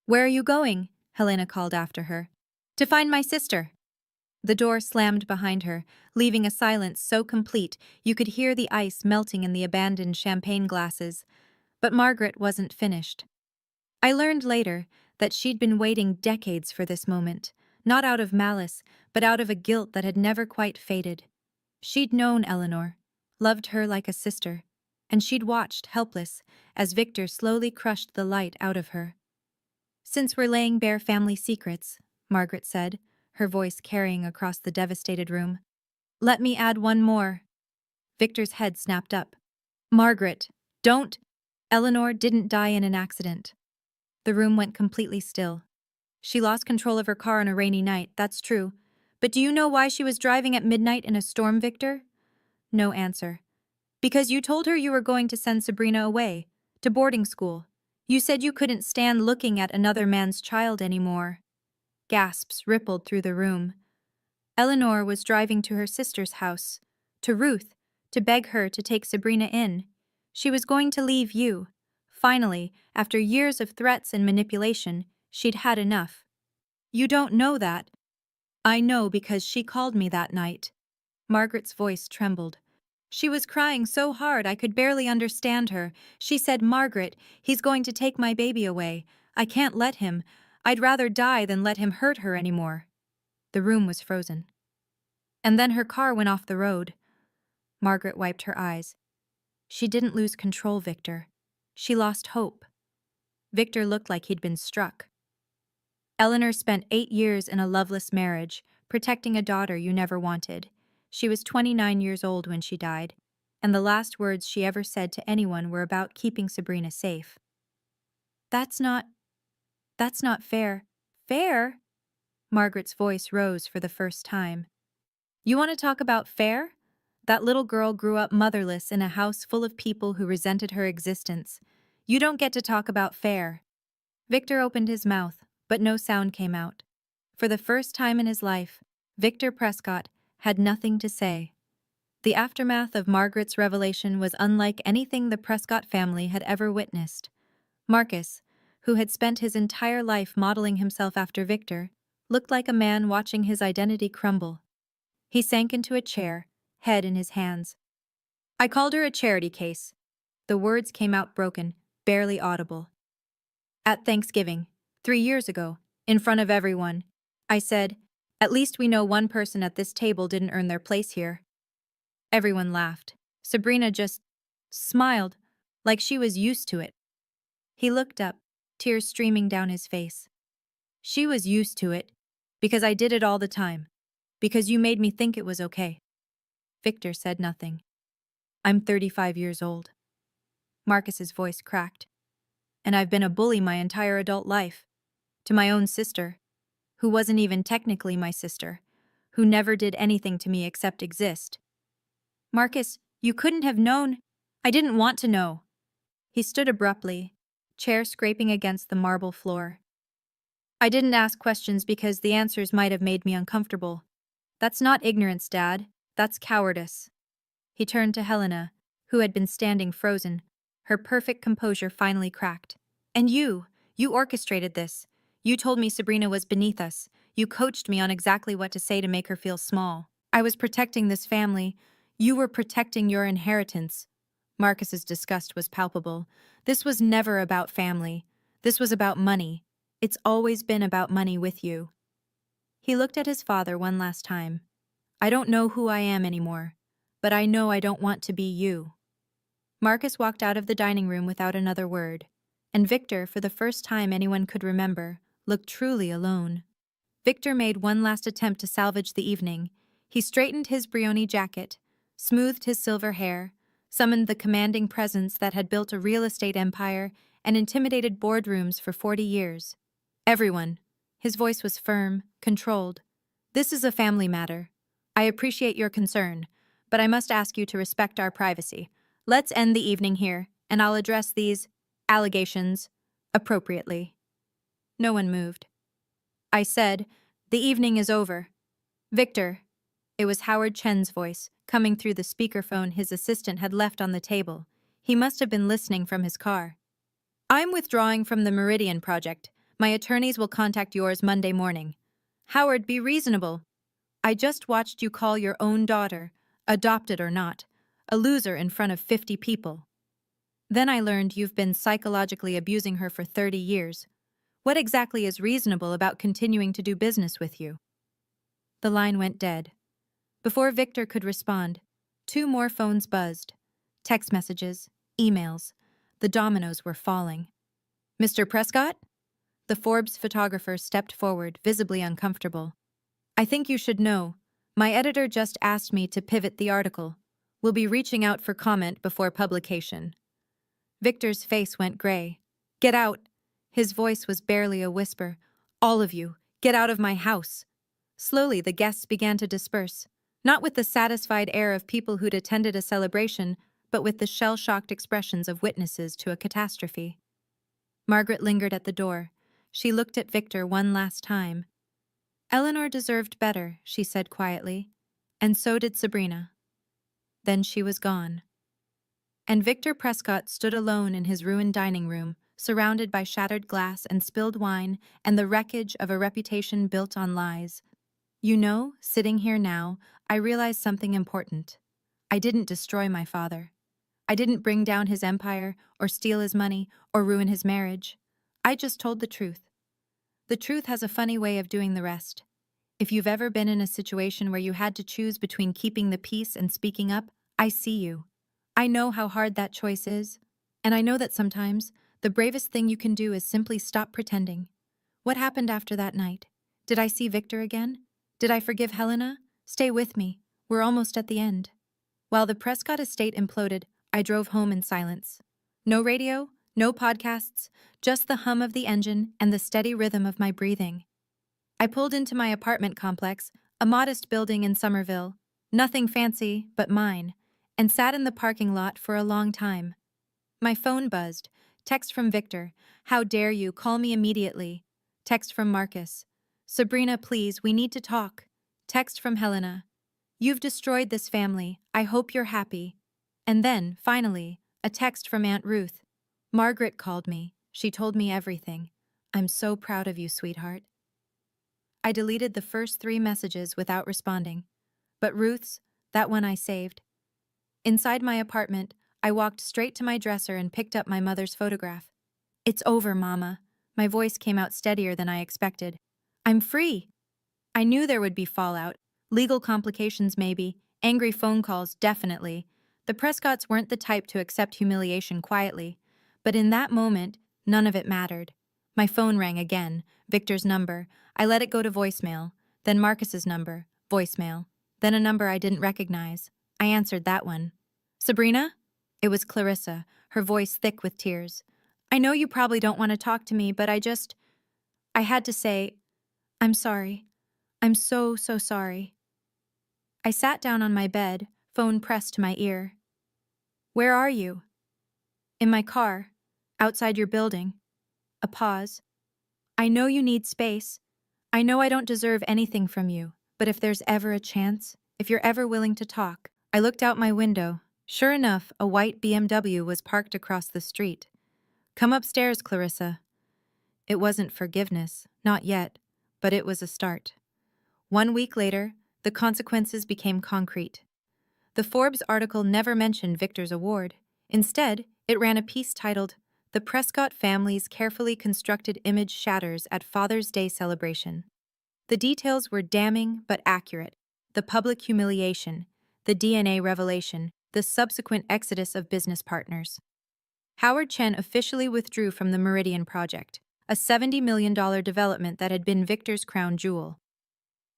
Where are you going? Helena called after her. To find my sister. The door slammed behind her, leaving a silence so complete you could hear the ice melting in the abandoned champagne glasses. But Margaret wasn't finished. I learned later that she'd been waiting decades for this moment, not out of malice, but out of a guilt that had never quite faded. She'd known Eleanor, loved her like a sister, and she'd watched, helpless, as Victor slowly crushed the light out of her. Since we're laying bare family secrets, Margaret said, her voice carrying across the devastated room, let me add one more. Victor's head snapped up. Margaret, don't… Eleanor didn't die in an accident. The room went completely still. She lost control of her car on a rainy night, that's true. But do you know why she was driving at midnight in a storm, Victor? No answer. Because you told her you were going to send Sabrina away, to boarding school. You said you couldn't stand looking at another man's child anymore. Gasps rippled through the room. Eleanor was driving to her sister's house, to Ruth, to beg her to take Sabrina in. She was going to leave you. Finally, after years of threats and manipulation, she'd had enough. You don't know that. I know because she called me that night. Margaret's voice trembled. She was crying so hard I could barely understand her. She said, Margaret, he's going to take my baby away. I can't let him. I'd rather die than let him hurt her anymore. The room was frozen. And then her car went off the road. Margaret wiped her eyes. She didn't lose control, Victor. She lost hope. Victor looked like he'd been struck. Eleanor spent 8 years in a loveless marriage, protecting a daughter you never wanted. She was 29 years old when she died, and the last words she ever said to anyone were about keeping Sabrina safe. That's not fair. Fair? Margaret's voice rose for the first time. You want to talk about fair? That little girl grew up motherless in a house full of people who resented her existence. You don't get to talk about fair. Victor opened his mouth, but no sound came out. For the first time in his life, Victor Prescott had nothing to say. The aftermath of Margaret's revelation was unlike anything the Prescott family had ever witnessed. Marcus, who had spent his entire life modeling himself after Victor, looked like a man watching his identity crumble. He sank into a chair, head in his hands. I called her a charity case. The words came out broken, barely audible. At Thanksgiving, 3 years ago, in front of everyone, I said, at least we know one person at this table didn't earn their place here. Everyone laughed. Sabrina just smiled, like she was used to it. He looked up, tears streaming down his face. She was used to it, because I did it all the time, because you made me think it was okay. Victor said nothing. I'm 35 years old. Marcus's voice cracked. And I've been a bully my entire adult life. To my own sister, who wasn't even technically my sister, who never did anything to me except exist. Marcus, you couldn't have known. I didn't want to know. He stood abruptly, chair scraping against the marble floor. I didn't ask questions because the answers might have made me uncomfortable. That's not ignorance, Dad. That's cowardice. He turned to Helena, who had been standing frozen. Her perfect composure finally cracked. And you orchestrated this. You told me Sabrina was beneath us. You coached me on exactly what to say to make her feel small. I was protecting this family. You were protecting your inheritance. Marcus's disgust was palpable. This was never about family. This was about money. It's always been about money with you. He looked at his father one last time. I don't know who I am anymore, but I know I don't want to be you. Marcus walked out of the dining room without another word, and Victor, for the first time anyone could remember, looked truly alone. Victor made one last attempt to salvage the evening. He straightened his Brioni jacket, smoothed his silver hair, summoned the commanding presence that had built a real estate empire and intimidated boardrooms for 40 years. Everyone. His voice was firm, controlled. This is a family matter. I appreciate your concern, but I must ask you to respect our privacy. Let's end the evening here, and I'll address these allegations appropriately. No one moved. I said, the evening is over. Victor. It was Howard Chen's voice, coming through the speakerphone his assistant had left on the table. He must have been listening from his car. I'm withdrawing from the Meridian project. My attorneys will contact yours Monday morning. Howard, be reasonable. I just watched you call your own daughter, adopted or not, a loser in front of 50 people. Then I learned you've been psychologically abusing her for 30 years. What exactly is reasonable about continuing to do business with you? The line went dead. Before Victor could respond, 2 more phones buzzed. Text messages, emails. The dominoes were falling. Mr. Prescott? The Forbes photographer stepped forward, visibly uncomfortable. I think you should know. My editor just asked me to pivot the article. We'll be reaching out for comment before publication. Victor's face went gray. Get out. His voice was barely a whisper. All of you, get out of my house. Slowly, the guests began to disperse, not with the satisfied air of people who'd attended a celebration, but with the shell-shocked expressions of witnesses to a catastrophe. Margaret lingered at the door. She looked at Victor one last time. Eleanor deserved better, she said quietly, and so did Sabrina. Then she was gone. And Victor Prescott stood alone in his ruined dining room, surrounded by shattered glass and spilled wine and the wreckage of a reputation built on lies. You know, sitting here now, I realize something important. I didn't destroy my father. I didn't bring down his empire, or steal his money, or ruin his marriage. I just told the truth. The truth has a funny way of doing the rest. If you've ever been in a situation where you had to choose between keeping the peace and speaking up, I see you. I know how hard that choice is, and I know that sometimes the bravest thing you can do is simply stop pretending. What happened after that night? Did I see Victor again? Did I forgive Helena? Stay with me. We're almost at the end. While the Prescott estate imploded, I drove home in silence. No radio, no podcasts, just the hum of the engine and the steady rhythm of my breathing. I pulled into my apartment complex, a modest building in Somerville, nothing fancy but mine, and sat in the parking lot for a long time. My phone buzzed. Text from Victor. How dare you, call me immediately. Text from Marcus. Sabrina, please, we need to talk. Text from Helena. You've destroyed this family. I hope you're happy. And then, finally, a text from Aunt Ruth. Margaret called me. She told me everything. I'm so proud of you, sweetheart. I deleted the first 3 messages without responding. But Ruth's, that one I saved. Inside my apartment, I walked straight to my dresser and picked up my mother's photograph. It's over, Mama. My voice came out steadier than I expected. I'm free. I knew there would be fallout. Legal complications maybe, angry phone calls definitely. The Prescotts weren't the type to accept humiliation quietly. But in that moment, none of it mattered. My phone rang again, Victor's number. I let it go to voicemail. Then Marcus's number, voicemail. Then a number I didn't recognize. I answered that one. Sabrina? It was Clarissa, her voice thick with tears. I know you probably don't want to talk to me, but I had to say, I'm sorry. I'm so sorry. I sat down on my bed, phone pressed to my ear. Where are you? In my car, outside your building. A pause. I know you need space. I know I don't deserve anything from you, but if there's ever a chance, if you're ever willing to talk. I looked out my window. Sure enough, a white BMW was parked across the street. Come upstairs, Clarissa. It wasn't forgiveness, not yet, but it was a start. 1 week later, The consequences became concrete. The Forbes article never mentioned Victor's award. Instead, it ran a piece titled, "The Prescott Family's Carefully Constructed Image Shatters at Father's Day Celebration." The details were damning but accurate. The public humiliation, the DNA revelation, the subsequent exodus of business partners. Howard Chen officially withdrew from the Meridian project, a $70 million development that had been Victor's crown jewel.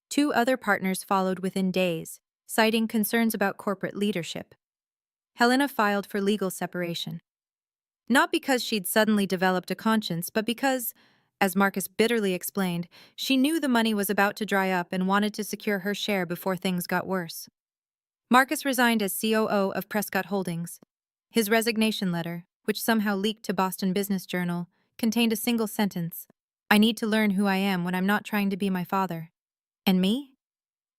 Two other partners followed within days, citing concerns about corporate leadership. Helena filed for legal separation. Not because she'd suddenly developed a conscience, but because, as Marcus bitterly explained, she knew the money was about to dry up and wanted to secure her share before things got worse. Marcus resigned as COO of Prescott Holdings. His resignation letter, which somehow leaked to Boston Business Journal, contained a single sentence: "I need to learn who I am when I'm not trying to be my father." And me?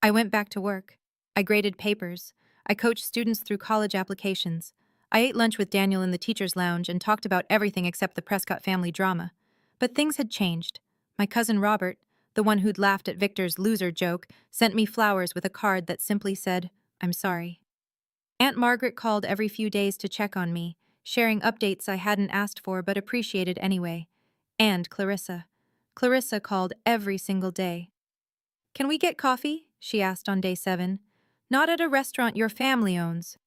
I went back to work. I graded papers. I coached students through college applications. I ate lunch with Daniel in the teacher's lounge and talked about everything except the Prescott family drama. But things had changed. My cousin Robert, the one who'd laughed at Victor's loser joke, sent me flowers with a card that simply said, "I'm sorry." Aunt Margaret called every few days to check on me, sharing updates I hadn't asked for but appreciated anyway. And Clarissa. Clarissa called every single day. "Can we get coffee?" she asked on day 7. "Not at a restaurant your family owns."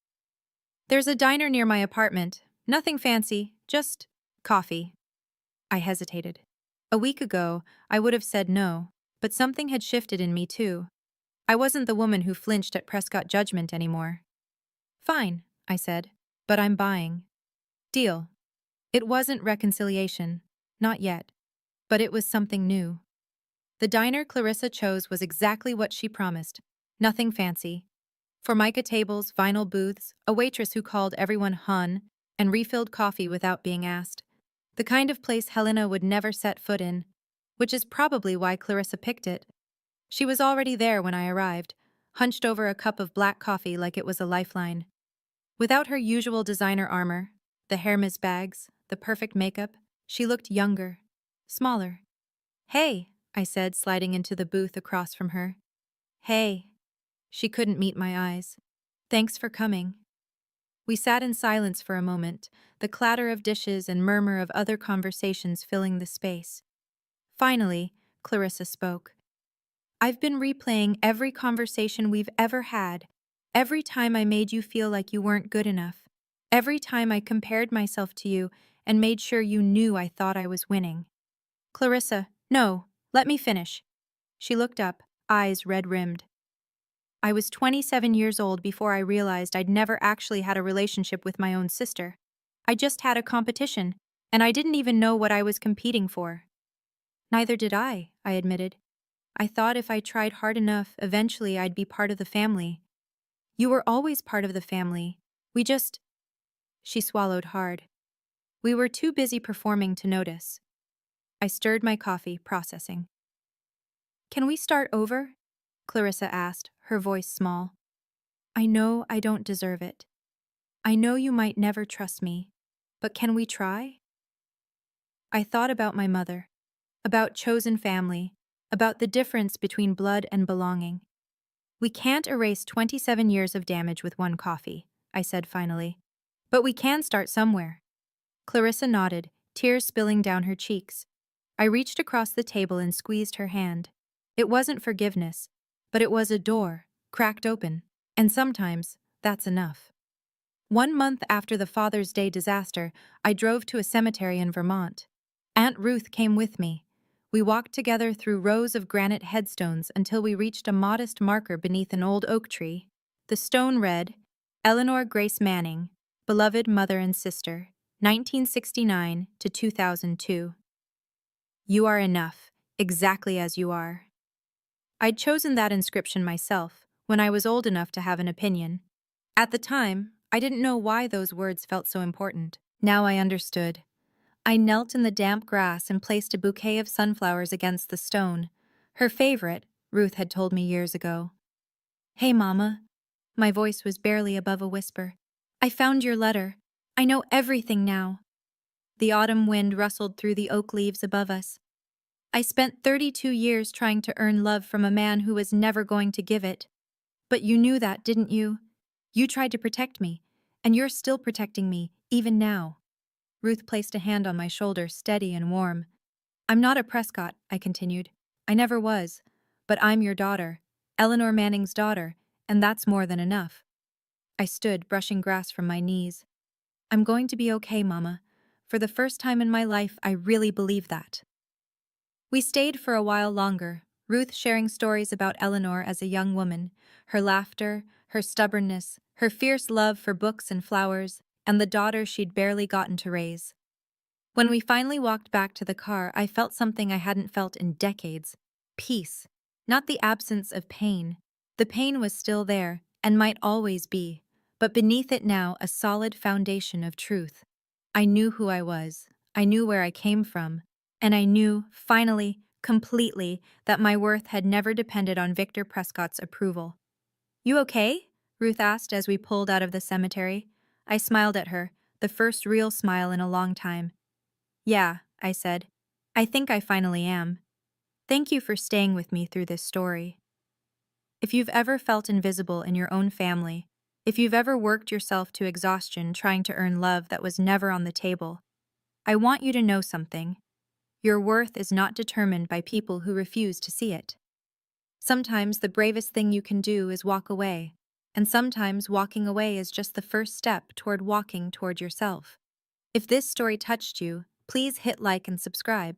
"There's a diner near my apartment. Nothing fancy, just coffee." I hesitated. A week ago, I would have said no, but something had shifted in me too. I wasn't the woman who flinched at Prescott judgment anymore. "Fine," I said, "but I'm buying." Deal. It wasn't reconciliation. Not yet. But it was something new. The diner Clarissa chose was exactly what she promised. Nothing fancy. Formica tables, vinyl booths, a waitress who called everyone hun, and refilled coffee without being asked. The kind of place Helena would never set foot in, which is probably why Clarissa picked it. She was already there when I arrived, hunched over a cup of black coffee like it was a lifeline. Without her usual designer armor, the Hermes bags, the perfect makeup, she looked younger, smaller. "Hey," I said, sliding into the booth across from her. "Hey." She couldn't meet my eyes. "Thanks for coming." We sat in silence for a moment, the clatter of dishes and murmur of other conversations filling the space. Finally, Clarissa spoke. "I've been replaying every conversation we've ever had, every time I made you feel like you weren't good enough, every time I compared myself to you and made sure you knew I thought I was winning." "Clarissa, no, let me finish." She looked up, eyes red-rimmed. "I was 27 years old before I realized I'd never actually had a relationship with my own sister. I just had a competition, and I didn't even know what I was competing for." "Neither did I admitted. "I thought if I tried hard enough, eventually I'd be part of the family." "You were always part of the family. We just—" She swallowed hard. "We were too busy performing to notice." I stirred my coffee, processing. "Can we start over?" Clarissa asked, her voice small. "I know I don't deserve it. I know you might never trust me, but can we try?" I thought about my mother, about chosen family, about the difference between blood and belonging. "We can't erase 27 years of damage with one coffee," I said finally. "But we can start somewhere." Clarissa nodded, tears spilling down her cheeks. I reached across the table and squeezed her hand. It wasn't forgiveness, but it was a door, cracked open, and sometimes that's enough. 1 month after the Father's Day disaster, I drove to a cemetery in Vermont. Aunt Ruth came with me. We walked together through rows of granite headstones until we reached a modest marker beneath an old oak tree. The stone read, "Eleanor Grace Manning, beloved mother and sister, 1969 to 2002. You are enough, exactly as you are." I'd chosen that inscription myself, when I was old enough to have an opinion. At the time, I didn't know why those words felt so important. Now I understood. I knelt in the damp grass and placed a bouquet of sunflowers against the stone, her favorite, Ruth had told me years ago. "Hey, Mama." My voice was barely above a whisper. "I found your letter. I know everything now." The autumn wind rustled through the oak leaves above us. I spent 32 years trying to earn love from a man who was never going to give it. But you knew that, didn't you? You tried to protect me, and you're still protecting me, even now. Ruth placed a hand on my shoulder, steady and warm. I'm not a Prescott, I continued. I never was. But I'm your daughter, Eleanor Manning's daughter, and that's more than enough. I stood, brushing grass from my knees. I'm going to be okay, Mama. For the first time in my life, I really believe that. We stayed for a while longer, Ruth sharing stories about Eleanor as a young woman, her laughter, her stubbornness, her fierce love for books and flowers, and the daughter she'd barely gotten to raise. When we finally walked back to the car, I felt something I hadn't felt in decades. Peace. Not the absence of pain. The pain was still there, and might always be, but beneath it now a solid foundation of truth. I knew who I was, I knew where I came from, and I knew, finally, completely, that my worth had never depended on Victor Prescott's approval. You okay? Ruth asked as we pulled out of the cemetery. I smiled at her, the first real smile in a long time. Yeah, I said. I think I finally am. Thank you for staying with me through this story. If you've ever felt invisible in your own family, if you've ever worked yourself to exhaustion trying to earn love that was never on the table, I want you to know something. Your worth is not determined by people who refuse to see it. Sometimes the bravest thing you can do is walk away, and sometimes walking away is just the first step toward walking toward yourself. If this story touched you, please hit like and subscribe,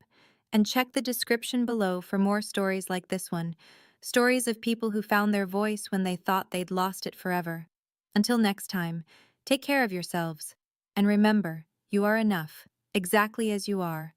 and check the description below for more stories like this one, stories of people who found their voice when they thought they'd lost it forever. Until next time, take care of yourselves, and remember, you are enough, exactly as you are.